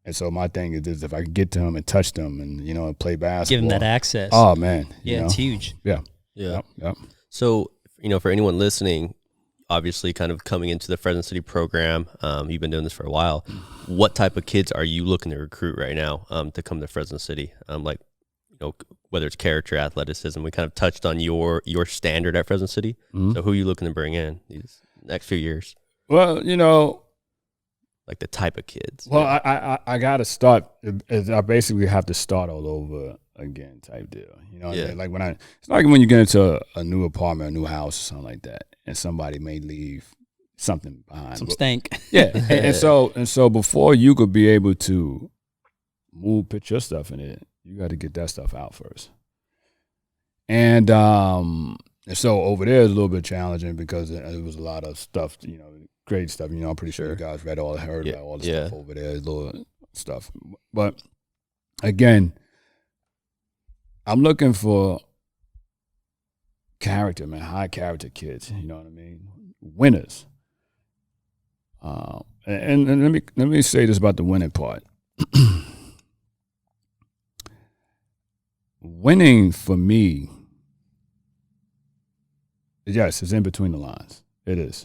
And so my thing is this, if I can get to them and touch them and, play basketball. Give them that access. Oh, man. Yeah, it's huge. Yeah. Yeah. Yep. So, for anyone listening, obviously kind of coming into the Fresno City program. You've been doing this for a while. What type of kids are you looking to recruit right now to come to Fresno City? Like, you know, whether it's character, athleticism. We kind of touched on your standard at Fresno City. So who are you looking to bring in these next few years? Well, you know, like the type of kids. Well, I got to start. I basically have to start all over again, type deal. You know, what I mean? Like it's like when you get into a new apartment, a new house, or something like that, and somebody may leave something behind. Some stink. Yeah, and so before you could be able to put your stuff in it, you got to get that stuff out first. And so over there is a little bit challenging because it was a lot of stuff, you know, great stuff. You know, I'm pretty sure you guys heard about all the stuff over there, little stuff. But again, I'm looking for character, man, high character kids. You know what I mean? Winners. And let me say this about the winning part. Winning for me, yes, it's in between the lines. It is.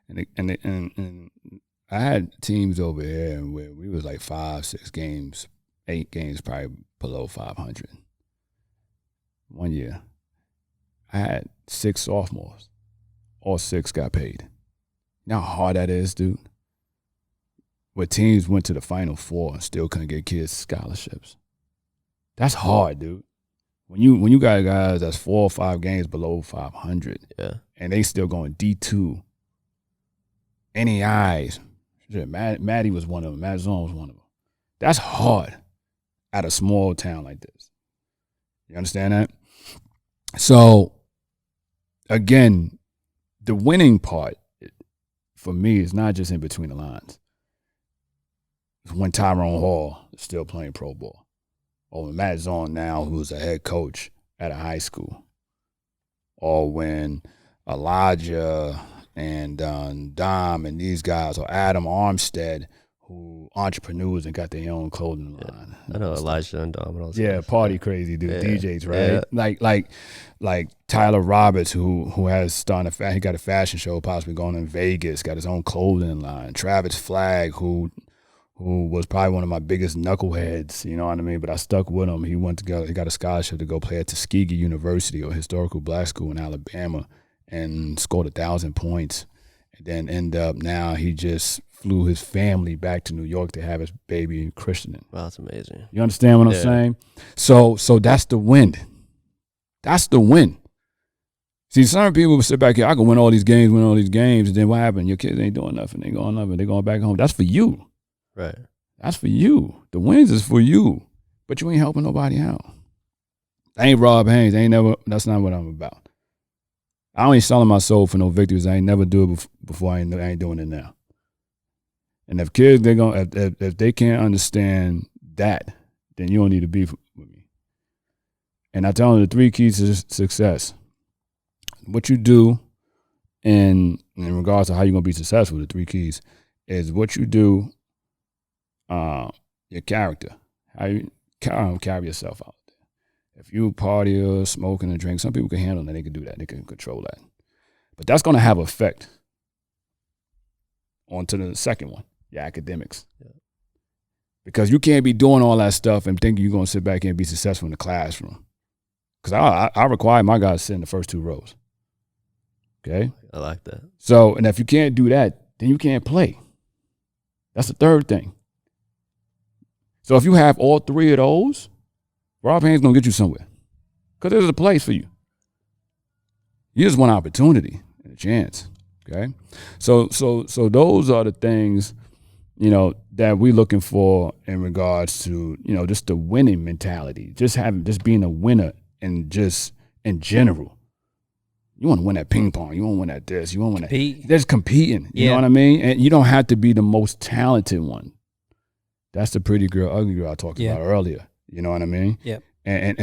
And I had teams over here where we was like 5, 6 games, 8 games probably below 500. One year, I had 6 sophomores. All 6 got paid. You know how hard that is, dude? Where teams went to the Final Four and still couldn't get kids scholarships. That's hard, dude. When you got guys that's 4 or 5 games below 500, and they still going D2. NAIs, Maddie was one of them. Matt Zone was one of them. That's hard at a small town like this. You understand that? So, again, the winning part for me is not just in between the lines. It's when Tyrone Hall is still playing pro ball. Or when Matt Zone now, who's a head coach at a high school. Or when Elijah and Dom and these guys, or Adam Armstead, who entrepreneurs and got their own clothing line. I know Elijah and Dom and all that. Yeah, party crazy dude, DJs, right? Yeah. Like Tyler Roberts, who has started he got a fashion show possibly going in Vegas, got his own clothing line. Travis Flagg, who was probably one of my biggest knuckleheads, you know what I mean? But I stuck with him. He got a scholarship to go play at Tuskegee University, or historical black school in Alabama, and scored 1,000 points. And then he just flew his family back to New York to have his baby christening. Wow, that's amazing. You understand what I'm saying? So that's the win. That's the win. See, some people sit back here, I can win all these games, and then what happened? Your kids ain't doing nothing. They going back home. That's for you. Right. That's for you. The wins is for you. But you ain't helping nobody out. I ain't Rob Haynes. That's not what I'm about. I ain't selling my soul for no victories. I ain't never do it before. I ain't doing it now. And if kids, if they can't understand that, then you don't need to be with me. And I tell them the 3 keys to success. What you do in regards to how you're going to be successful, the 3 keys, is what you do, your character, how you carry yourself out. If you party or smoking and drink, some people can handle that. They can do that. They can control that. But that's going to have effect onto the second one, your academics. Yeah. Because you can't be doing all that stuff and thinking you're going to sit back and be successful in the classroom. Because I require my guys to sit in the first 2 rows. Okay? I like that. So, and if you can't do that, then you can't play. That's the third thing. So if you have all 3 of those, Rob Haynes gonna get you somewhere, because there's a place for you. You just want an opportunity and a chance. Okay, so those are the things, you know, that we're looking for in regards to, you know, just the winning mentality, just being a winner, and just in general. You want to win at ping pong. You want to win at this. You want to win at there's competing. You know what I mean? And you don't have to be the most talented one. That's the pretty girl, ugly girl I talked about earlier. You know what I mean? Yep. And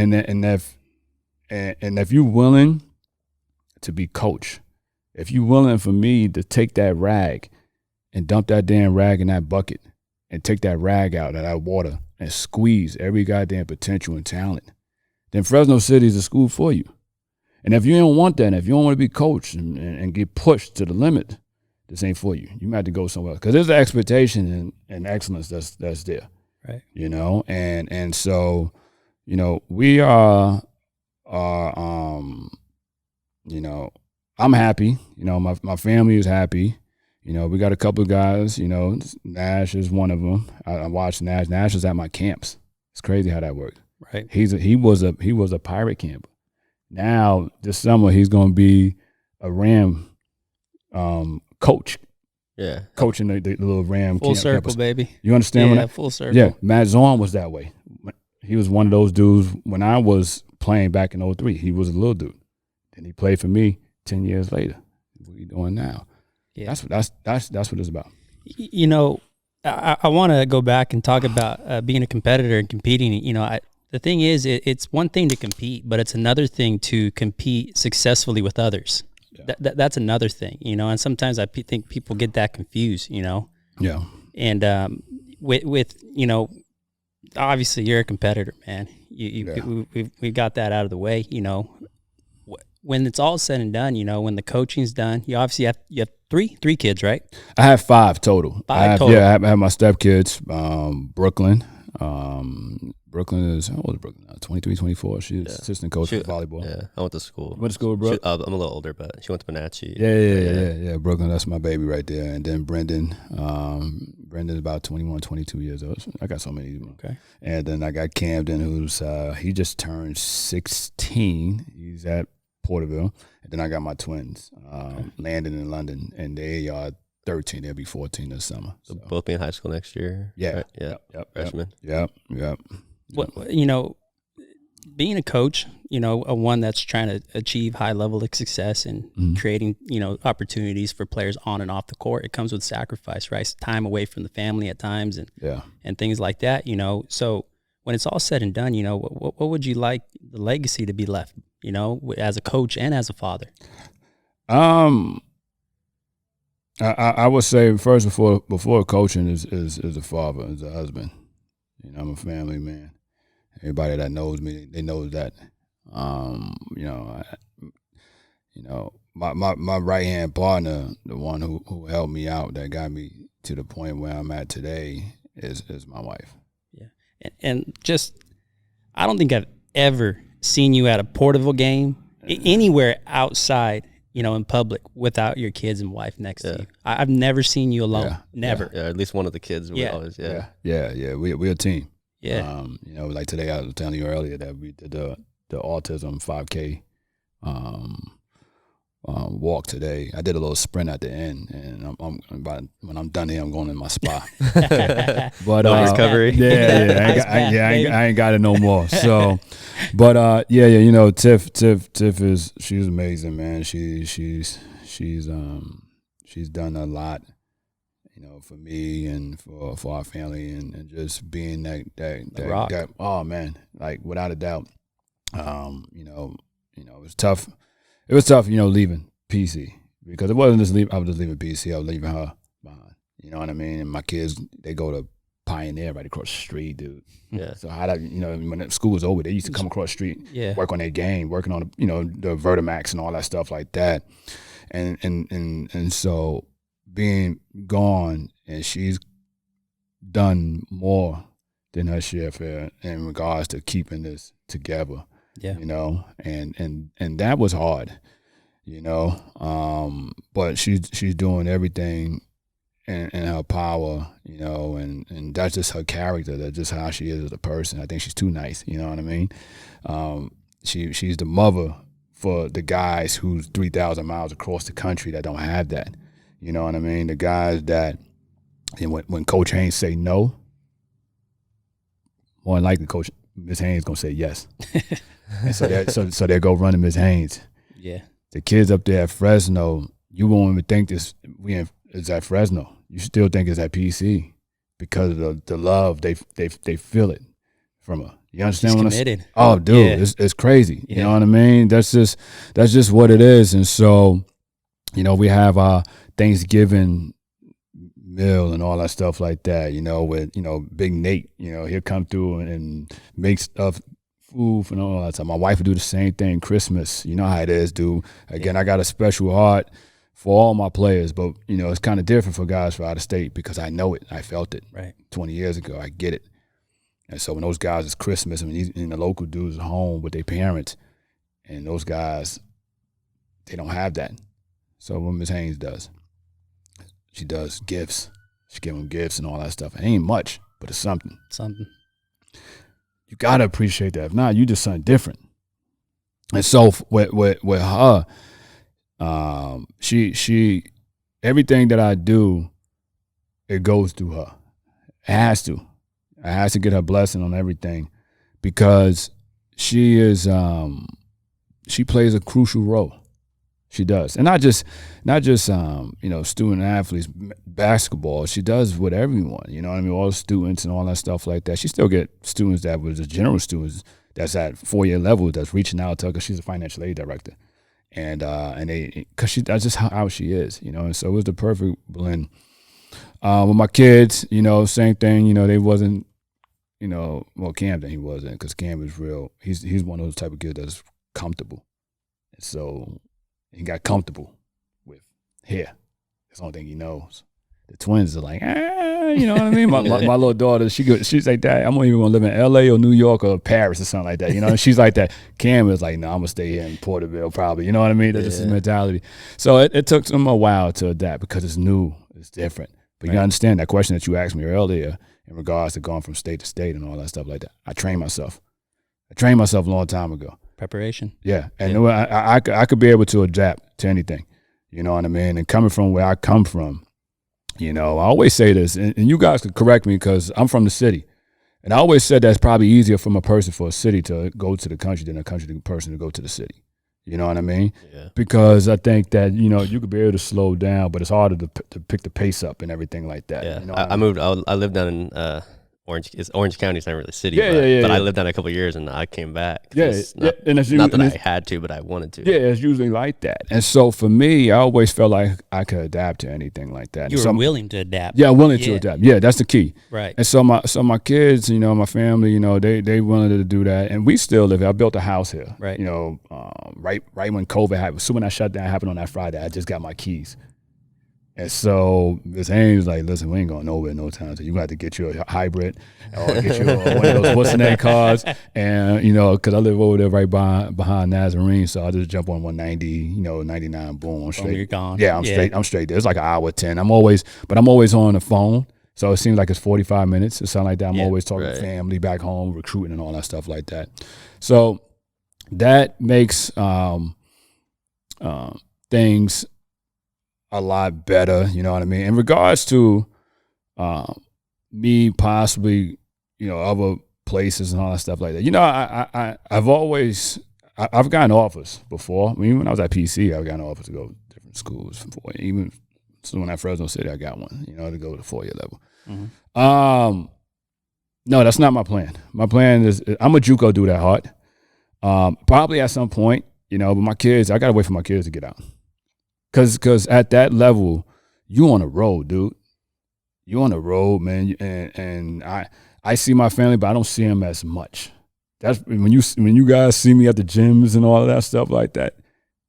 if you're willing to be coach, if you're willing for me to take that rag and dump that damn rag in that bucket and take that rag out of that water and squeeze every goddamn potential and talent, then Fresno City is a school for you. And if you don't want that, and if you don't want to be coached and get pushed to the limit, this ain't for you. You might have to go somewhere else. Because there's an expectation and excellence that's there. Right. You know, and so, you know, we are you know, I'm happy. You know, my family is happy. You know, we got a couple of guys, you know, Nash is one of them. I watched Nash. Nash was at my camps. It's crazy how that worked. Right. He was a pirate camper. Now this summer he's going to be a Ram coach. Yeah. Coaching the little Ram full camp circle, campus. baby. You understand? Yeah, full circle. Yeah, Matt Zorn was that way. He was one of those dudes when I was playing back in 03. He was a little dude. Then he played for me 10 years later. What are you doing now? Yeah. That's what it's about. You know, I want to go back and talk about being a competitor and competing. You know, the thing is, it's one thing to compete, but it's another thing to compete successfully with others. Yeah. That's another thing, you know, and sometimes I think people get that confused, you know. Yeah. And with you know, obviously you're a competitor, man. We've got that out of the way, you know. When it's all said and done, you know, when the coaching's done, you obviously have three kids, right? I have 5 total. Total. Yeah, I have my stepkids, Brooklyn. Brooklyn is, how old is Brooklyn now? 23, 24. She's assistant coach for volleyball. Yeah, I went to school. Went to school with Brooke? I'm a little older, but she went to Bonacci. Yeah. Brooklyn, that's my baby right there. And then Brendan. Brendan's about 21, 22 years old. I got so many. Okay. And then I got Camden, who's, he just turned 16. He's at Porterville. And then I got my twins, Landon and London, and they are 13. They'll be 14 this summer. So both be in high school next year? Yeah. Right? Yeah. Yep. Freshman? Yep. What, you know, being a coach, you know, one that's trying to achieve high level of success and creating, you know, opportunities for players on and off the court, it comes with sacrifice, right? Time away from the family at times and things like that, you know. So when it's all said and done, you know, what would you like the legacy to be left, you know, as a coach and as a father? I would say first before coaching is a father, is a husband. You know, I'm a family man. Everybody that knows me, they know that. My right hand partner, the one who helped me out, that got me to the point where I'm at today, is my wife. Yeah, and just I don't think I've ever seen you at a Porterville game anywhere outside, you know, in public without your kids and wife next to you. I've never seen you alone. Yeah. Never. Yeah, at least one of the kids. Always. We're a team. Yeah. You know, like today I was telling you earlier that we did the autism 5K walk today. I did a little sprint at the end, and when I'm done here, I'm going in my spa. But recovery. I ain't got it no more. So, but you know, Tiff is, she's amazing, man. She's done a lot, you know, for me and for our family, and just being that rock. Oh man, like without a doubt. You know, it was tough. It was tough, you know, leaving PC, because it wasn't just I was just leaving PC. I was leaving her behind. You know what I mean? And my kids, they go to Pioneer right across the street, dude. Yeah. So how that, you know, when school was over, they used to come across the street, work on their game, working on you know, the Vertimax and all that stuff like that. And so being gone, and she's done more than her share in regards to keeping this together. Yeah. You know, and that was hard, you know. But she's doing everything in her power, you know, and that's just her character. That's just how she is as a person. I think she's too nice, you know what I mean? She's the mother for the guys who's 3,000 miles across the country that don't have that. You know what I mean? The guys that, and when Coach Haynes say no, more than likely Miss Haynes gonna say yes. And so they go running Miss Haynes. Yeah. The kids up there at Fresno, you won't even think it's at Fresno. You still think it's at PC because of the love they feel it from her. You understand what I'm saying? Oh, dude, it's crazy. Yeah. You know what I mean? That's just what it is. And so, you know, we have our Thanksgiving meal and all that stuff like that, you know, with, you know, Big Nate, you know, he'll come through and make stuff food and all that time. My wife would do the same thing. Christmas, you know how it is, dude. Again, I got a special heart for all my players, but you know it's kind of different for guys from out of state because I know it. I felt it. Right. 20 years ago, I get it. And so when those guys, it's Christmas, and the local dudes at home with their parents, and those guys, they don't have that. So what Ms. Haynes does, she does gifts. She give them gifts and all that stuff. It ain't much, but it's something. Something. You gotta appreciate that. If not, you just something different. And so with her, she everything that I do, it goes through her. It has to. I has to get her blessing on everything because she is she plays a crucial role. She does. And not just student athletes, basketball. She does with everyone, you know what I mean? All the students and all that stuff like that. She still get students that was the general students that's at 4-year level that's reaching out to her because she's a financial aid director. And that's just how she is, you know. And so it was the perfect blend. With my kids, you know, same thing. You know, they wasn't, you know, well, Camden he wasn't because Cam is real. He's one of those type of kids that's comfortable, and so he got comfortable with hair. That's the only thing he knows. The twins are like, you know what I mean? My little daughter, she's like that. I'm not even gonna live in L.A. or New York or Paris or something like that. You know, and she's like that. Cam is like, no, I'm gonna stay here in Porterville probably. You know what I mean? That's just his mentality. So it took them a while to adapt because it's new, it's different. But you gotta understand that question that you asked me earlier in regards to going from state to state and all that stuff like that. I trained myself a long time ago. Preparation. Yeah, and I could be able to adapt to anything. You know what I mean? And coming from where I come from, you know, I always say this, and you guys could correct me because I'm from the city. And I always said that's probably easier from a person for a city to go to the country than a country person to go to the city. You know what I mean? Yeah. Because I think that, you know, you could be able to slow down, but it's harder to pick the pace up and everything like that. Yeah. You know I moved. I lived down in Orange County. It's not really a city. Yeah. But I lived down a couple of years and I came back. Yeah. And it's not that I had to, but I wanted to. Yeah, it's usually like that. And so for me, I always felt like I could adapt to anything like that. You were willing to adapt. Yeah, willing to adapt. Yeah, that's the key. Right. And so my kids, you know, my family, you know, they wanted to do that, and we still live here. I built a house here. Right. You know, right when COVID happened, as soon when that shutdown happened on that Friday, I just got my keys. And so Ms. Haynes was like, listen, we ain't going nowhere no time. So you got to get you a hybrid or get you one of those what's-the-name cars. And, you know, because I live over there right behind Nazarene. So I just jump on 190, you know, 99, boom, I'm straight. You're gone. Yeah, I'm straight there. It's like an hour 10. I'm always on the phone. So it seems like it's 45 minutes or something like that. I'm always talking to family back home, recruiting and all that stuff like that. So that makes things a lot better, you know what I mean? In regards to me possibly, you know, other places and all that stuff like that. You know, I've gotten offers before. I mean, when I was at PC, I've gotten offers to go to different schools. Even so when at Fresno City, I got one, you know, to go to 4-year level. Mm-hmm. No, that's not my plan. My plan is I'm a JUCO dude at heart. Probably at some point, you know, but my kids, I got to wait for my kids to get out. Cause at that level, you on the road, dude. You on the road, man. And I see my family, but I don't see them as much. That's when you guys see me at the gyms and all of that stuff like that.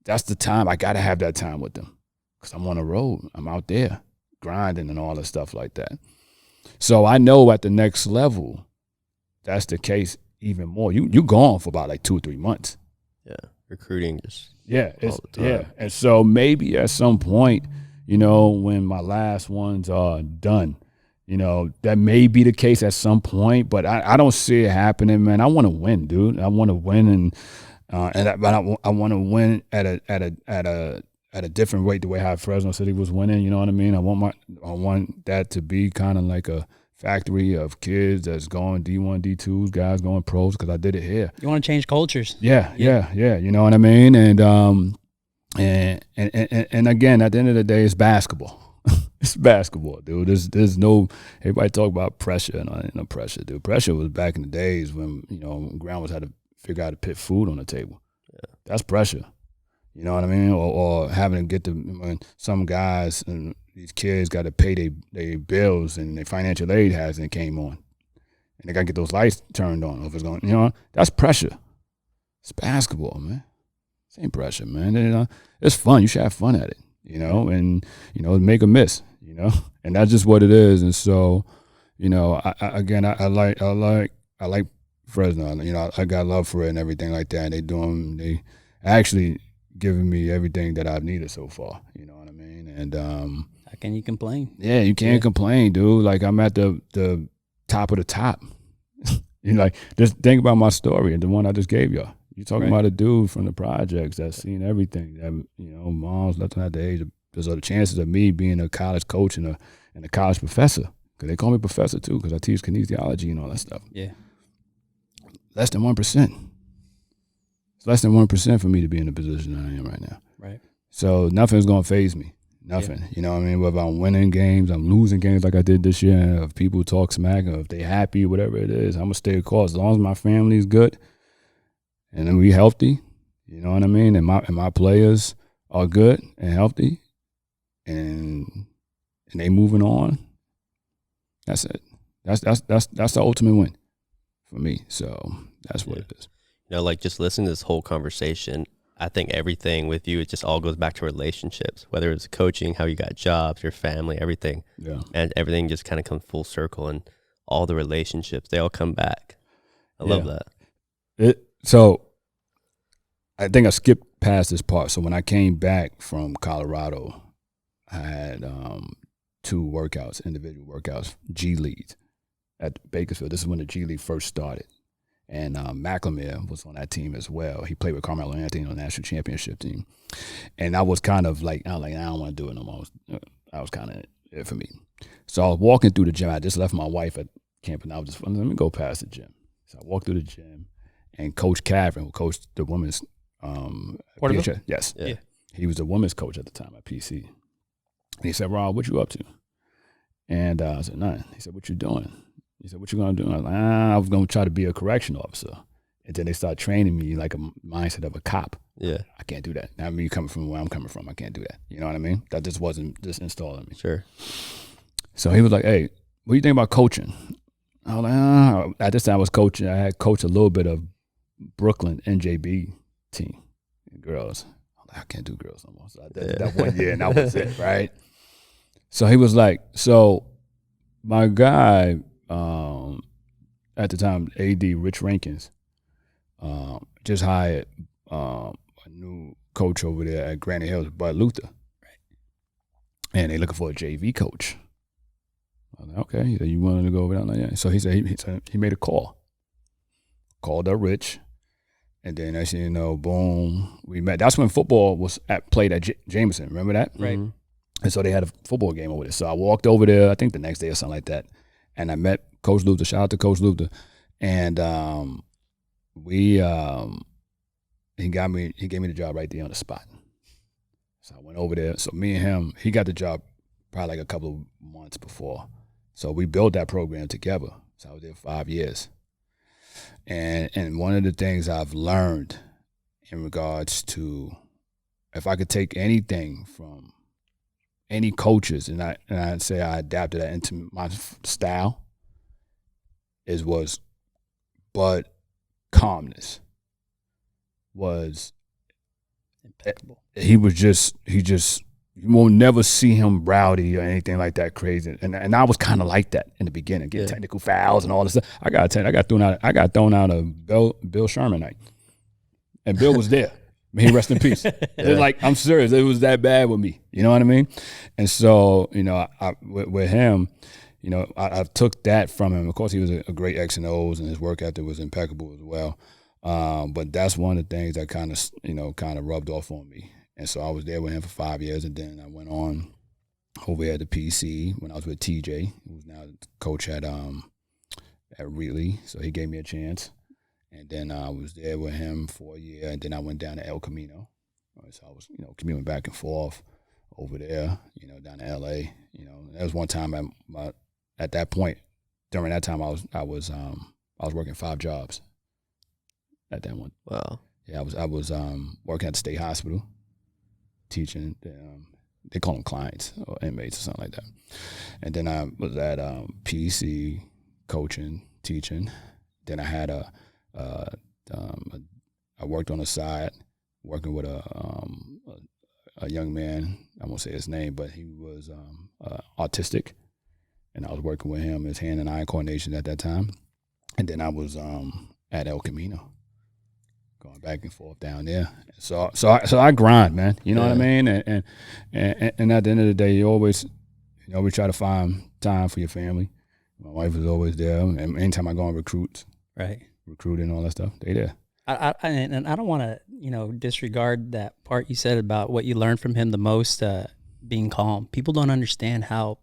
That's the time I gotta have that time with them, cause I'm on the road. I'm out there grinding and all that stuff like that. So I know at the next level, that's the case even more. You gone for about like 2 or 3 months. Yeah, recruiting just. Yeah, and so maybe at some point, you know, when my last ones are done, you know, that may be the case at some point, but I don't see it happening, man. I want to win, dude. I want to win, but I want to win at a different rate, the way how Fresno City was winning. You know what I mean? I want that to be kind of like a factory of kids that's going D1, D2s, guys going pros, because I did it here. You want to change cultures. Yeah. You know what I mean? And again, at the end of the day, it's basketball. It's basketball, dude. There's no, everybody talk about pressure and no pressure, dude. Pressure was back in the days when, you know, grandmas had to figure out how to put food on the table. Yeah. That's pressure. You know what I mean? Or having to get when some guys and these kids got to pay their bills and their financial aid hasn't came on. and they got to get those lights turned on. If it's going, that's pressure. It's basketball, man. Same pressure, man. And, it's fun. You should have fun at it, and make a miss, and that's just what it is. And so, I like Fresno. I got love for it and everything like that. And they actually giving me everything that I've needed so far. You know what I mean? And how can you complain? Yeah, you can't complain, dude. Like, I'm at the top of the top. Just think about my story and the one I just gave y'all. You're talking about a dude from the projects that's seen everything. That moms left him at the age of. There's other chances of me being a college coach and a college professor. Because they call me professor too, because I teach kinesiology and all that stuff. Yeah. Less than 1%. It's less than 1% for me to be in the position I am right now. Right. So nothing's gonna faze me. Nothing. Yeah. You know what I mean? Whether I'm winning games, I'm losing games like I did this year. If people talk smack, or if they happy, whatever it is, I'm gonna stay the course. As long as my family's good and then we healthy, you know what I mean? And my players are good and healthy and they moving on. That's it. That's the ultimate win for me. So that's what it is. Like, just listening to this whole conversation, I think everything with you, it just all goes back to relationships, whether it's coaching, how you got jobs, your family, everything. Yeah. And everything just kind of comes full circle, and all the relationships, they all come back. I love that. So I think I skipped past this part. So when I came back from Colorado, I had 2 workouts, individual workouts, G Leagues at Bakersfield. This is when the G League first started. And McLemore was on that team as well. He played with Carmelo Anthony on the national championship team. And I was kind of like, I don't want to do it no more. That was kind of it for me. So I was walking through the gym. I just left my wife at camp, and I was just, let me go past the gym. So I walked through the gym, and Coach Catherine, who coached the women's Porterville? Yes. Yeah. He was the women's coach at the time at PC. And he said, Rob, what you up to? And I said, nothing. He said, what you doing? He said, what you going to do? And I was like, I was going to try to be a correction officer. And then they started training me like a mindset of a cop. Yeah. I can't do that. I mean, coming from where I'm coming from, I can't do that. You know what I mean? That just wasn't just installed in me. Sure. So he was like, hey, what do you think about coaching? I was like, at this time I was coaching. I had coached a little bit of Brooklyn NJB team, girls. I was like, I can't do girls no more. So I did that 1 year, and that was it, right? So he was like, so my guy, at the time, AD Rich Rankins, just hired a new coach over there at Granite Hills, Bud Luther. Right. And they looking for a JV coach. I was like, okay. He said, you wanted to go over there? Like, yeah. So he said he made a call. Called up Rich. And then I said, boom, we met. That's when football was played at Jameson. Remember that? Right. Mm-hmm. And so they had a football game over there. So I walked over there, I think the next day or something like that. And I met Coach Luther. Shout out to Coach Luther. And he gave me the job right there on the spot. So I went over there. So me and him, he got the job probably like a couple of months before. So we built that program together. So I was there 5 years. And one of the things I've learned in regards to, if I could take anything from any coaches, and I'd say I adapted that into my style, but calmness was impeccable. He you won't never see him rowdy or anything like that crazy. And I was kind of like that in the beginning, getting technical fouls and all this stuff. I got thrown out of Bill Sherman night, and Bill was there. May he rest in peace. It's like, I'm serious. It was that bad with me. You know what I mean? And so, with him, I took that from him. Of course, he was a great X and O's, and his work ethic was impeccable as well. But that's one of the things that kind of rubbed off on me. And so I was there with him for 5 years, and then I went on over at the PC when I was with TJ, who's now the coach at Reedley. So he gave me a chance. And then I was there with him for a year, and then I went down to El Camino. So I was, commuting back and forth over there, down to LA. There was one time at that point, during that time, I was working 5 jobs at that one. Wow. Yeah, I was working at the state hospital, teaching. They call them clients or inmates or something like that. And then I was at PC coaching, teaching. Then I had I worked on the side working with a young man. I won't say his name, but he was autistic, and I was working with him as hand and eye coordination at that time. And then I was at El Camino, going back and forth down there. So I grind, man. You know what I mean? And at the end of the day, you always, we try to find time for your family. My wife is always there, and anytime I go on recruiting and all that stuff, they there. And I don't want to, disregard that part you said about what you learned from him the most, being calm. People don't understand how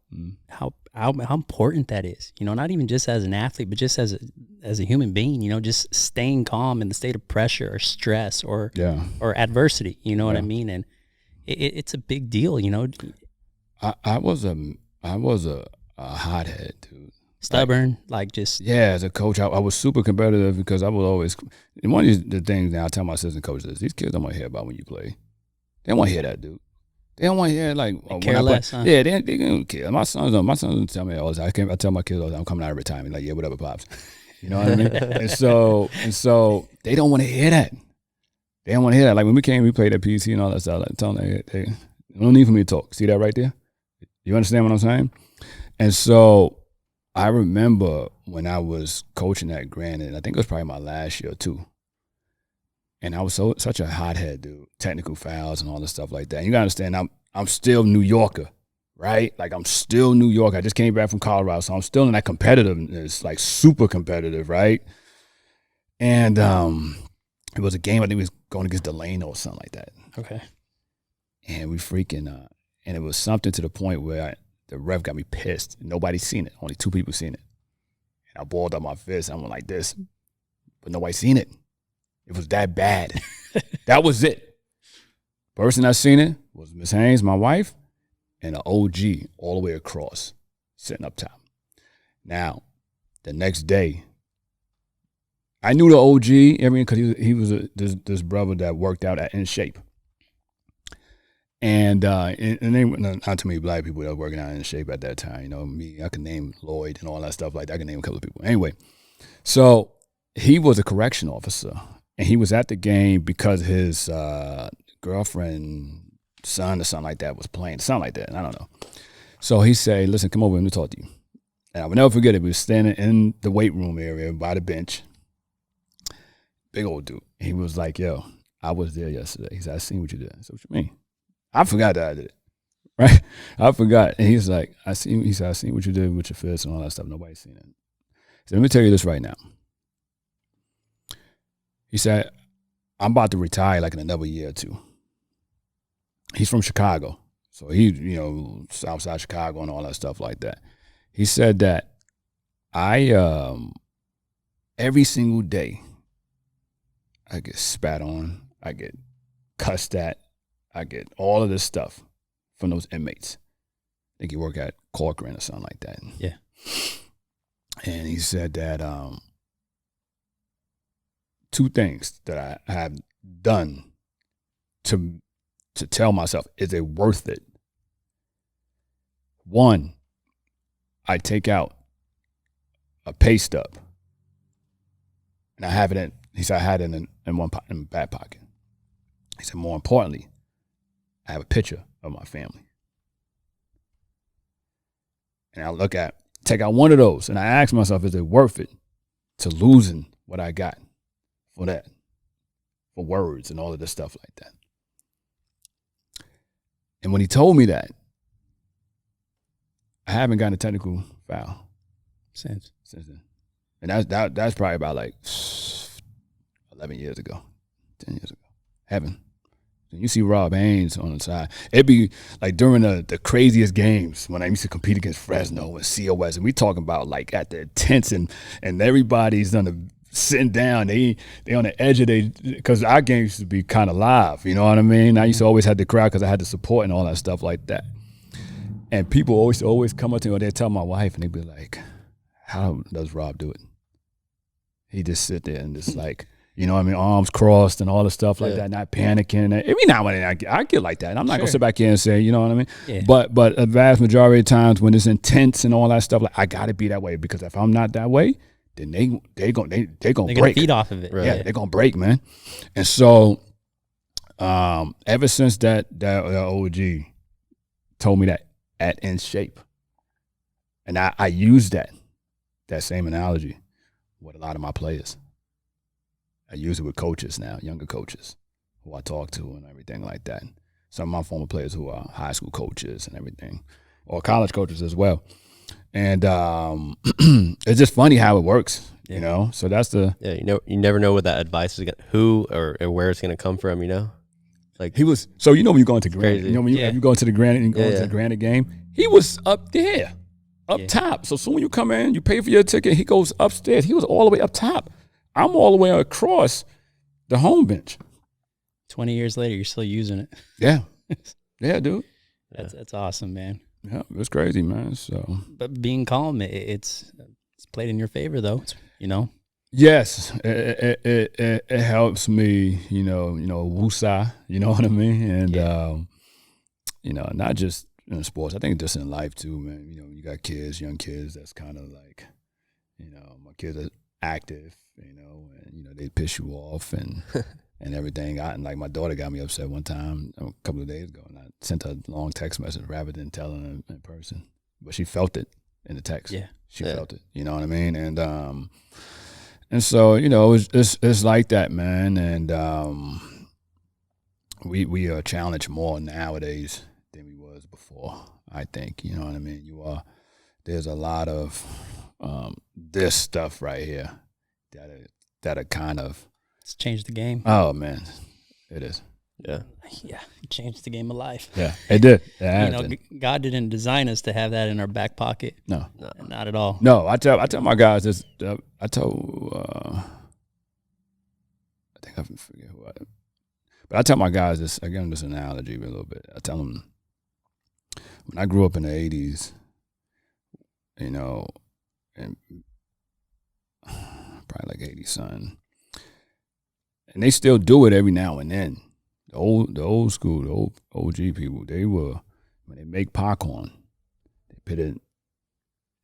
important that is. Not even just as an athlete, but just as a human being. Just staying calm in the state of pressure or stress or adversity. You know what I mean? And it's a big deal. I was a hothead, dude. Stubborn, as a coach, I was super competitive because I would always. And one of the things that I tell my assistant coaches is these kids don't want to hear about when you play. They don't want to hear that, dude. They don't want to hear care less. Huh? Yeah, they don't care. My sons tell me all the time. I tell my kids all the time, I'm coming out of retirement. Like, yeah, whatever, pops. You know what I mean? and so they don't want to hear that. They don't want to hear that. Like when we played at PC and all that stuff. Like, tell them, hey, no need for me to talk. See that right there? You understand what I'm saying? And so I remember when I was coaching at Granite, I think it was probably my last year too. And I was such a hothead, dude. Technical fouls and all this stuff like that. And you gotta understand, I'm still New Yorker, right? Like I'm still New York. I just came back from Colorado, so I'm still in that competitiveness, like super competitive, right? And it was a game I think we was going against Delano or something like that. Okay. And we freaking and it was something to the point where the ref got me pissed. Nobody seen it. Only 2 people seen it. And I balled up my fist. I went like this, but nobody seen it. It was that bad. That was it. Person that seen it was Miss Haynes, my wife, and an OG all the way across, sitting up top. Now, the next day, I knew the OG, because he was this brother that worked out at In Shape. And they not too many black people that were working out In Shape at that time. Me, I could name Lloyd and all that stuff like that. I could name a couple of people. Anyway, so he was a correction officer, and he was at the game because his girlfriend, son or something like that was playing, something like that, and I don't know. So he said, listen, come over, let me talk to you. And I will never forget it. We were standing in the weight room area by the bench. Big old dude. He was like, yo, I was there yesterday. He said, I seen what you did. I said, what you mean? I forgot that I did it, right? I forgot. And he's like, I seen what you did with your fist and all that stuff. Nobody's seen it. So let me tell you this right now. He said, I'm about to retire like in another year or two. He's from Chicago. So he, Southside Chicago and all that stuff like that. He said that I, every single day, I get spat on, I get cussed at, I get all of this stuff from those inmates. I think he worked at Corcoran or something like that. Yeah. And he said that 2 things that I have done to tell myself, is it worth it? 1, I take out a pay stub, and I have it he said I had it in my back pocket. He said, more importantly, I have a picture of my family. And I take out one of those, and I ask myself, is it worth it to losing what I got for that, for words and all of this stuff like that? And when he told me that, I haven't gotten a technical foul since then. And that's probably about like 11 years ago, 10 years ago. Haven't. You see Rob Haynes on the side. It'd be like during the craziest games when I used to compete against Fresno and COS, and we talking about like at the tents and everybody's sitting down. They on the edge of because our games used to be kind of live. You know what I mean? I used to always have the crowd because I had the support and all that stuff like that. And people always come up to me, or they'd tell my wife, and they'd be like, how does Rob do it? He just sit there and just like, you know what I mean, arms crossed and all the stuff like that, not panicking. Every now and then I get like that. I'm not going to sit back here and say, you know what I mean? Yeah. But a vast majority of times when it's intense and all that stuff, like I got to be that way, because if I'm not that way, then they gonna They're break. gonna feed off of it. Right. Yeah, they're gonna break, man. And so, ever since that OG told me that at in shape, and I use that same analogy with a lot of my players. I use it with coaches now, younger coaches who I talk to and everything like that. Some of my former players who are high school coaches and everything, or college coaches as well. And it's just funny how it works, you know. So that's the you never know what that advice is who or where it's gonna come from, you know. Like he was. So you know when you go into Granite, crazy. you know when you go into the Granite and go into the Granite game, he was up there, up top. So soon when you come in, you pay for your ticket, he goes upstairs. He was all the way up top. I'm all the way across the home bench. 20 years later, you're still using it. Yeah, yeah, dude. That's awesome, man. Yeah, it's crazy, man. So, but being calm, it's played in your favor, though. You know. Yes, it helps me. You know, woosah. You know what I mean? And you know, not just in sports. I think just in life too, man. You know, you got kids, young kids. That's kind of like, you know, my kids are active. You know, and you know they piss you off and. And everything. And like my daughter got me upset one time a couple of days ago, and I sent her a long text message rather than telling her in person. But she felt it in the text. Yeah, she felt it. You know what I mean? And so you know it's like that, man. And we are challenged more nowadays than we was before. I think you know what I mean. There's a lot of this stuff right here that are kind of. It's changed the game. Oh man, it is. Yeah, it changed the game of life. Yeah, it did. God didn't design us to have that in our back pocket. No, not at all. No, I tell my guys this. I think I forget who but I tell my guys this. I give them this analogy a little bit. I tell them when I grew up in the '80s, you know, and probably like '80 son. And they still do it every now and then. The old school, the old OG people, when they make popcorn, they put it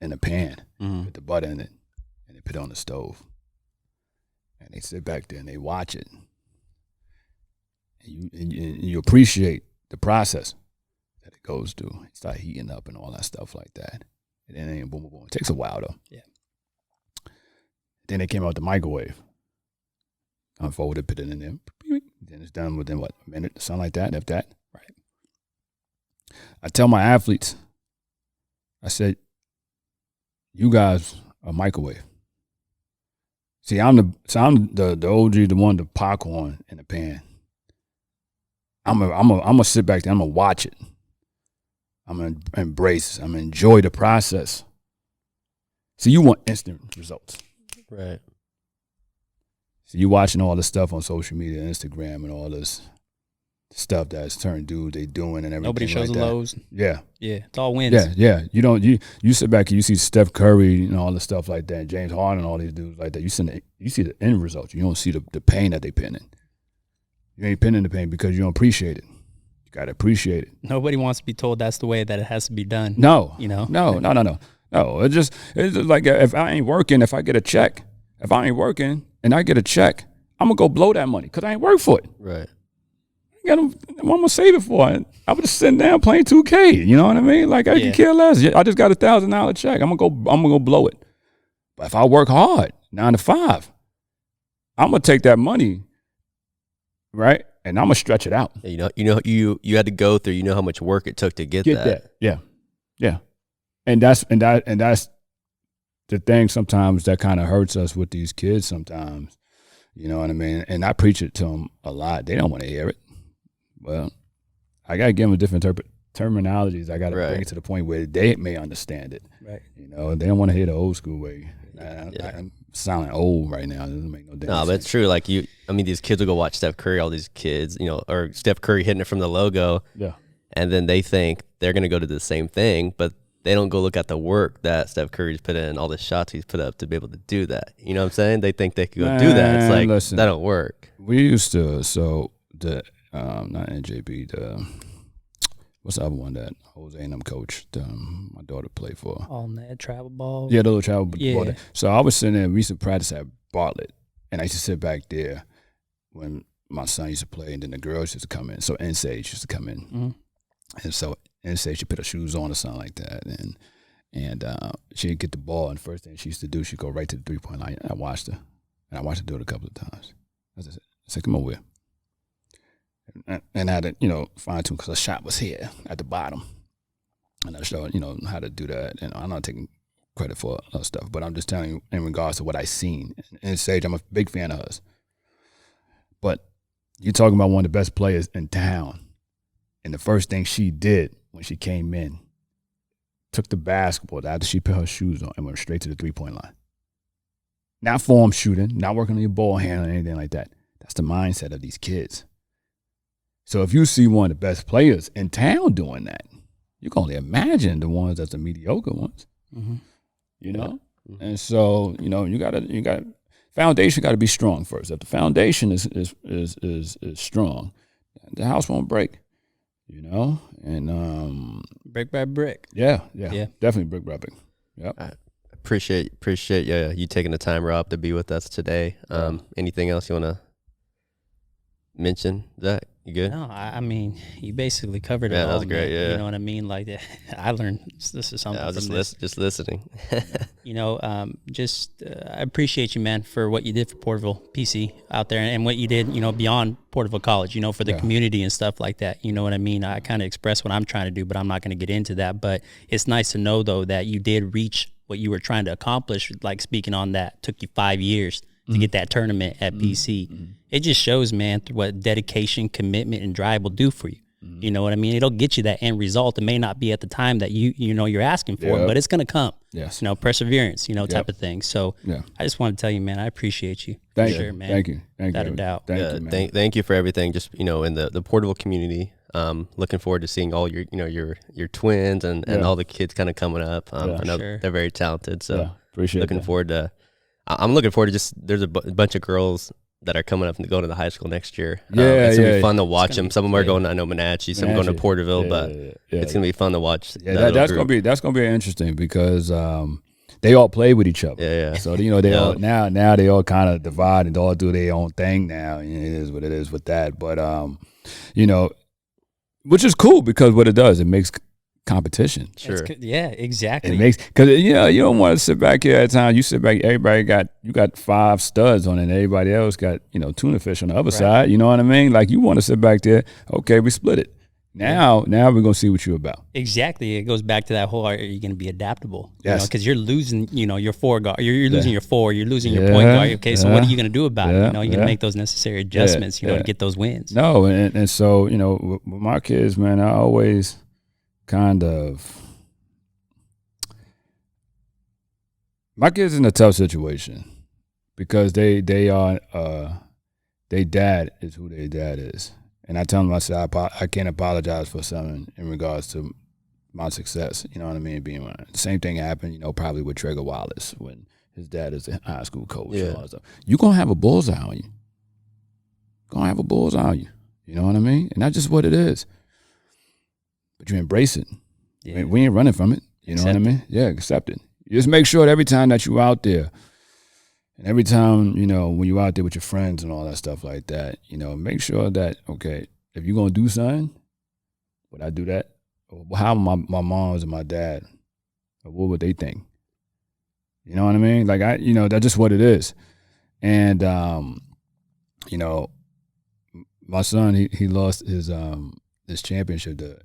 in a pan, put the butter in it, and they put it on the stove. And they sit back there and they watch it. And you appreciate the process that it goes through. It start heating up and all that stuff like that. And then boom, boom, boom. It takes a while though. Yeah. Then they came out the microwave. Unfold it, put it in there. Then it's done within a minute, something like that, if that. Right. I tell my athletes, I said, you guys are microwave. See, I'm the OG, the one, the popcorn in the pan. I'm gonna sit back there, I'm gonna watch it. I'm gonna embrace, I'm gonna enjoy the process. See, you want instant results. Right. So you watching all this stuff on social media, Instagram, and all this stuff that's turned dude they doing and everything. Nobody shows like the that. lows. Yeah, it's all wins. Yeah. You sit back and you see Steph Curry and all the stuff like that, James Harden and all these dudes like that. You see the end results. You don't see the pain that they putting in. You ain't pinning the pain because you don't appreciate it. You gotta appreciate it. Nobody wants to be told that's the way that it has to be done. No, you know. No. It's just like if I ain't working, if I get a check, if I ain't working and I get a check, I'm gonna go blow that money because I ain't work for it. Right. What I'm gonna save it for? I'm just sitting down playing 2K. You know what I mean? Like I can care less. I just got $1,000 check. I'm gonna go blow it. But if I work hard, 9 to 5, I'm gonna take that money, right, and I'm gonna stretch it out. You had to go through. You know how much work it took to get that. Yeah. And that's the thing sometimes that kind of hurts us with these kids sometimes. You know what I mean? And I preach it to them a lot. They don't want to hear it. Well, I got to give them different terminologies. I got to bring it to the point where they may understand it. Right. You know, they don't want to hear the old school way. I'm sounding old right now. It doesn't make no difference. No, but it's true. Like these kids will go watch Steph Curry, all these kids, or Steph Curry hitting it from the logo. Yeah. And then they think they're going to go to the same thing, but they don't go look at the work that Steph Curry's put in, all the shots he's put up to be able to do that. You know what I'm saying? They think they could go do that. It's like, listen, that don't work. We used to, not NJB, what's the other one that Jose and them coached? My daughter played for. All that travel ball. Yeah, the little travel ball. Yeah. So I was sitting there. We used to practice at Bartlett, and I used to sit back there when my son used to play, and then the girls used to come in. So N-Sage used to come in, and so N-Sage, she put her shoes on or something like that, and she'd get the ball, and the first thing she used to do, she'd go right to the 3-point line. And I watched her, and I watched her do it a couple of times. I said, "Come over here," and I had to, fine tune because the shot was here at the bottom, and I showed, how to do that. And I'm not taking credit for other stuff, but I'm just telling you in regards to what I seen. And Sage, I'm a big fan of hers, but you're talking about one of the best players in town, and the first thing she did when she came in, took the basketball after she put her shoes on and went straight to the 3-point line. Not form shooting, not working on your ball handling, anything like that. That's the mindset of these kids. So if you see one of the best players in town doing that, you can only imagine the ones that's the mediocre ones. And so you got foundation got to be strong first. If the foundation is strong, the house won't break. And brick by brick. Yeah, definitely brick by brick. Yep. I appreciate you taking the time, Rob, to be with us today. Anything else you want to mention, Zach? You good? No, I mean, you basically covered it all. Yeah, that was great, man. yeah. You know what I mean? Like, I learned this is something I was from this. just listening. I appreciate you, man, for what you did for Porterville PC out there and what you did, beyond Porterville College, for the community and stuff like that. You know what I mean? I kind of express what I'm trying to do, but I'm not going to get into that. But it's nice to know, though, that you did reach what you were trying to accomplish, like speaking on that. Took you 5 years to get that tournament at PC. It just shows, man, what dedication, commitment, and drive will do for you. You know what I mean? It'll get you that end result. It may not be at the time that you're asking for, but it's going to come. Yes. Perseverance, type of thing. So I just want to tell you, man, I appreciate you. Thank you. Sure, man. Thank you. Without a doubt. Thank you, man. Thank you for everything. Just in the Porterville community. Looking forward to seeing all your twins and all the kids kind of coming up. I know they're very talented. So appreciate looking forward to. I'm looking forward to there's a bunch of girls that are coming up and going to the high school next year. It's gonna be fun to watch them. Some of them are going to Monache, some going to Porterville, but it's gonna be fun to watch. Yeah, that's gonna be interesting because they all play with each other. Yeah. So they all now they all kind of divide and all do their own thing now. It is what it is with that. But which is cool because what it does, it makes competition. Sure. Yeah, exactly. It makes because you don't want to sit back here at times. You sit back, everybody got 5 studs on it, and everybody else got tuna fish on the other side. You know what I mean? Like you want to sit back there. Okay, we split it. Now we're gonna see what you're about. Exactly. It goes back to that whole: are you gonna be adaptable? Yes. Because you're losing. Your 4 guard. You're losing your 4. You're losing your point guard. Okay, so what are you gonna do about it? You're gonna make those necessary adjustments. To get those wins. No, and so with my kids, man, I always kind of my kids in a tough situation because they are their dad is who their dad is, and I tell them I said I can't apologize for something in regards to my success. You know what I mean? Being the same thing happened, probably with Trigger Wallace when his dad is a high school coach. And all that stuff. You're gonna have a bullseye on you. You know what I mean? And that's just what it is. But you embrace it. Yeah. We ain't running from it. You know what I mean? Yeah, accept it. You just make sure that every time that you're out there, and every time, when you're out there with your friends and all that stuff like that, make sure that, okay, if you're going to do something, would I do that? Or how my moms and my dad, what would they think? You know what I mean? Like, that's just what it is. And, my son, he lost his championship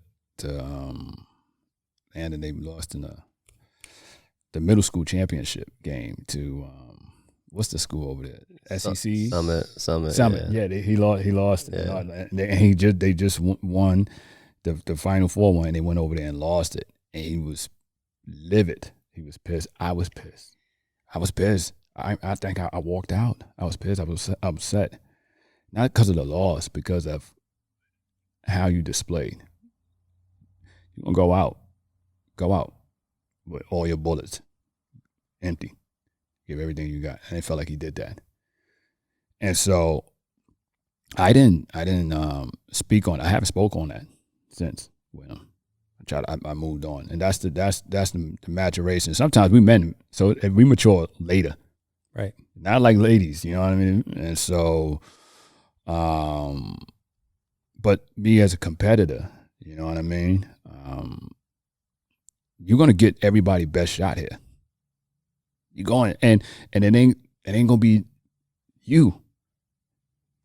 and they lost in the middle school championship game to what's the school over there? SEC Summit. Yeah, he lost. Yeah. And they just won the Final Four one. And they went over there and lost it, and he was livid. He was pissed. I was pissed. I think I walked out. I was pissed. I was upset, not because of the loss, because of how you displayed. You're gonna go out with all your bullets empty. Give everything you got. And it felt like he did that. And so I didn't speak on it. I haven't spoke on that since with him. I moved on, and that's the maturation. Sometimes we men, so we mature later, right? Not like ladies, you know what I mean? And so, but me as a competitor, you know what I mean? You're gonna get everybody best shot here. You're going, and it ain't gonna be you.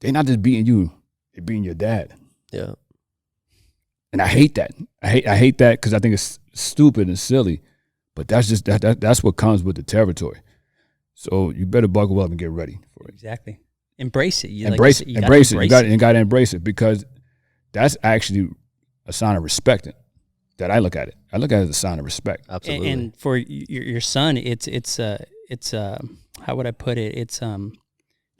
They're not just beating you; they're beating your dad. Yeah. And I hate that. I hate that because I think it's stupid and silly. But that's just that's what comes with the territory. So you better buckle up and get ready for it. Exactly. Embrace it. Embrace it. You got to embrace it because that's actually a sign of respect that I look at it. I look at it as a sign of respect. Absolutely. And for your son, it's how would I put it? It's not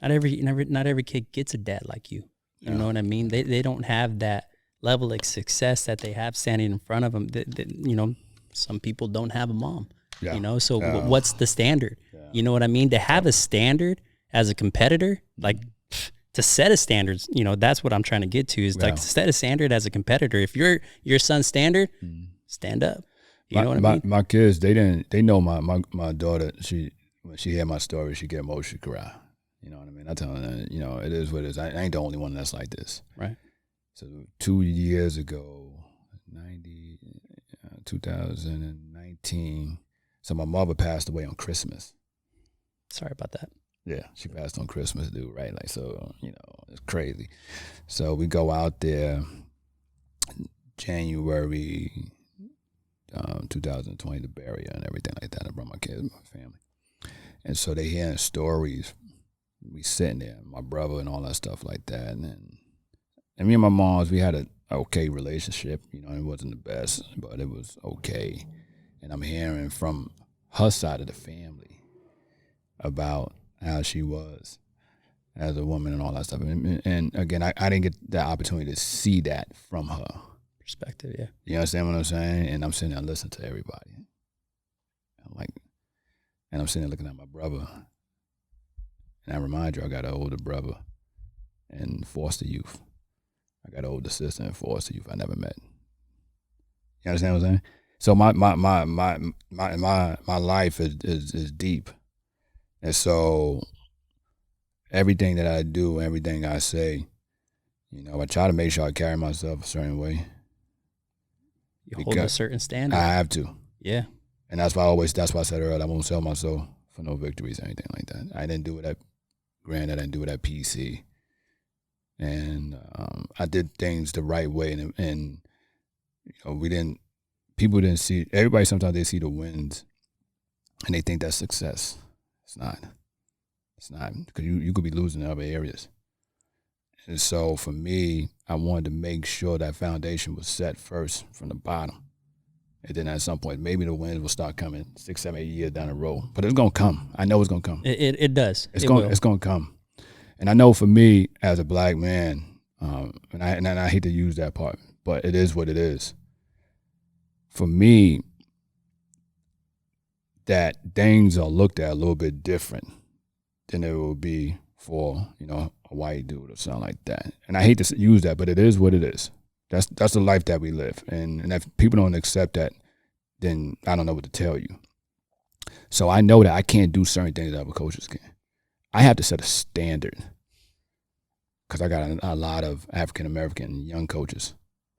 every kid gets a dad like you. You know what I mean? They don't have that level of success that they have standing in front of them. You know, some people don't have a mom. Yeah. You know, so what's the standard? Yeah. You know what I mean? To have a standard as a competitor, like to set a standard, you know, that's what I'm trying to get to is like to set a standard as a competitor. If you're your son's standard, stand up. You know what I mean? My kids, they know my daughter, when she hear my story, she get emotional, cry. You know what I mean? I tell her, you know, it is what it is. I ain't the only one that's like this. Right. So 2 years ago, 2019, so my mother passed away on Christmas. Sorry about that. Yeah, she passed on Christmas, dude, right? Like, so, you know, it's crazy. So we go out there January 2020 to bury her and everything like that. I brought my kids, my family. And so they hearing stories. We sitting there, my brother and all that stuff like that. And me and my moms, we had an okay relationship. You know, it wasn't the best, but it was okay. And I'm hearing from her side of the family about how she was as a woman and all that stuff. And again, I didn't get the opportunity to see that from her perspective, yeah. You understand what I'm saying? And I'm sitting there listening to everybody. And I'm sitting there looking at my brother. And I remind you, I got an older brother in foster youth. I got an older sister in foster youth I never met. You understand what I'm saying? So my life is deep. And so everything that I do, everything I say, you know, I try to make sure I carry myself a certain way. You hold a certain standard. I have to. Yeah. And that's why I said earlier, I won't sell my soul for no victories or anything like that. I didn't do it at Granite, I didn't do it at PC. And I did things the right way. And you know, people didn't see, everybody sometimes they see the wins and they think that's success. It's not. It's not, because you could be losing in other areas. And so for me, I wanted to make sure that foundation was set first from the bottom. And then at some point, maybe the wins will start coming 6, 7, 8 years down the road. But it's going to come. I know it's going to come. It does. It's going to come. And I know for me as a black man, and I hate to use that part, but it is what it is. For me, that things are looked at a little bit different than it would be for, you know, a white dude or something like that. And I hate to use that, but it is what it is. That's the life that we live. And if people don't accept that, then I don't know what to tell you. So I know that I can't do certain things that other coaches can. I have to set a standard because I got a lot of African-American young coaches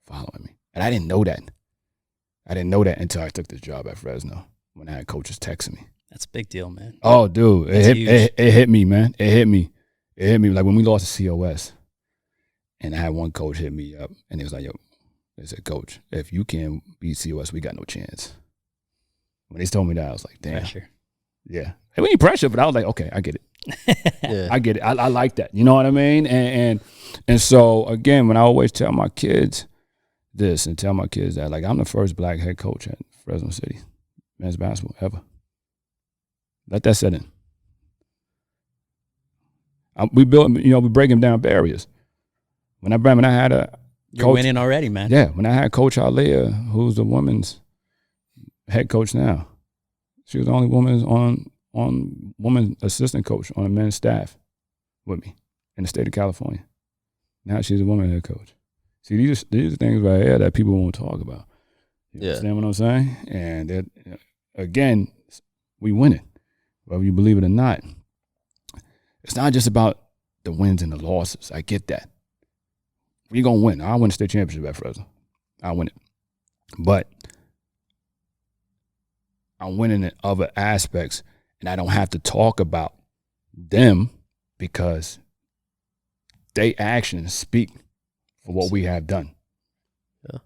following me. And I didn't know that. I didn't know that until I took this job at Fresno when I had coaches texting me. That's a big deal, man. Oh, dude. It hit me, man. It hit me. Like when we lost to COS. And I had one coach hit me up, and he was like, yo, they said, Coach, if you can't beat COS, we got no chance. When they told me that, I was like, damn. Pressure. Yeah. It wasn't pressure, but I was like, okay, I get it. Yeah. I get it. I like that. You know what I mean? And so, again, when I always tell my kids this and tell my kids that, like, I'm the first black head coach at Fresno City men's basketball ever. Let that set in. We breaking down barriers. When I had a You're coach, winning already, man. Yeah, when I had Coach Alea, who's the women's head coach now, she was the only woman on woman assistant coach on a men's staff with me in the state of California. Now she's a woman head coach. See, these are things right here that people won't talk about. You understand what I'm saying? And again, we win it, whether you believe it or not. It's not just about the wins and the losses. I get that. We're going to win. I'll win the state championship at Fresno. I'll win it. But I'm winning in other aspects, and I don't have to talk about them because they actions speak for what we have done. Yeah.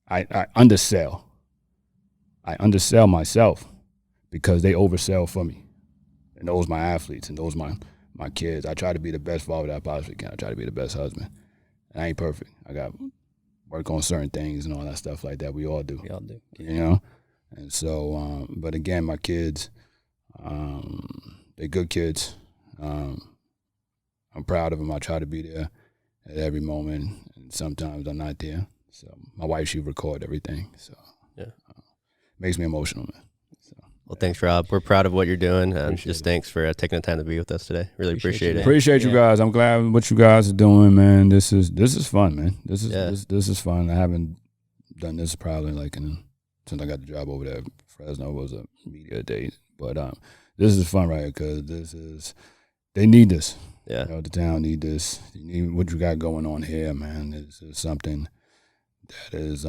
I undersell. I undersell myself because they oversell for me. And those my athletes and those my kids. I try to be the best father that I possibly can. I try to be the best husband. And I ain't perfect. I got work on certain things and all that stuff like that. We all do. We all do. You know? And so, but again, my kids, they're good kids. I'm proud of them. I try to be there at every moment, and sometimes I'm not there. So my wife, she record everything. So makes me emotional, man. So, well, thanks, Rob. We're proud of what you're doing, and Appreciate just it. thanks for taking the time to be with us today. Really appreciate it. Appreciate you guys. I'm glad what you guys are doing, man. This is fun, man. This is fun. I haven't done this probably since I got the job over there. Fresno was a media day, but this is fun, right? Because they need this. Yeah, the town need this. You need what you got going on here, man. This is something that is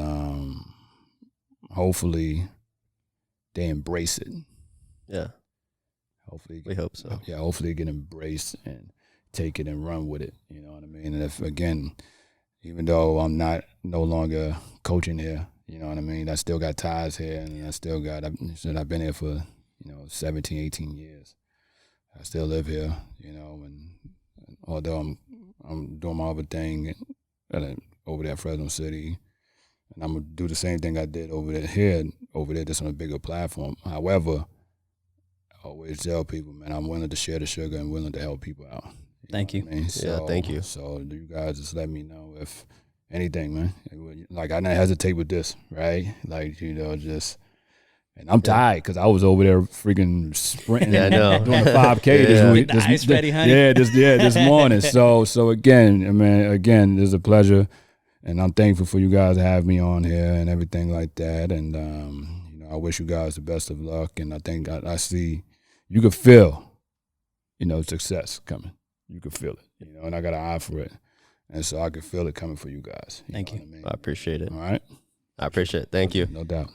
hopefully they embrace it. Yeah. Hopefully we hope so. Yeah, hopefully it get embraced and take it and run with it. You know what I mean? And if again, even though I'm no longer coaching here, you know what I mean? I still got ties here, and I've been here for 17, 18 years. I still live here, and although I'm doing my other thing over there at Fresno City, and I'm gonna do the same thing I did over there, just on a bigger platform. However, I always tell people, man, I'm willing to share the sugar and willing to help people out. Thank you. I mean? Thank you. So you guys just let me know if anything, man. Like I didn't hesitate with this, right? Like just. And I'm tired because I was over there freaking sprinting, Yeah, I know. doing a 5K this week. The ice ready, honey. This morning. So again, it's a pleasure, and I'm thankful for you guys to have me on here and everything like that. And I wish you guys the best of luck. And I think I see you can feel, success coming. You can feel it, and I got an eye for it, and so I can feel it coming for you guys. Thank you. What I mean? I appreciate it. All right. I appreciate it. Thank you. No doubt.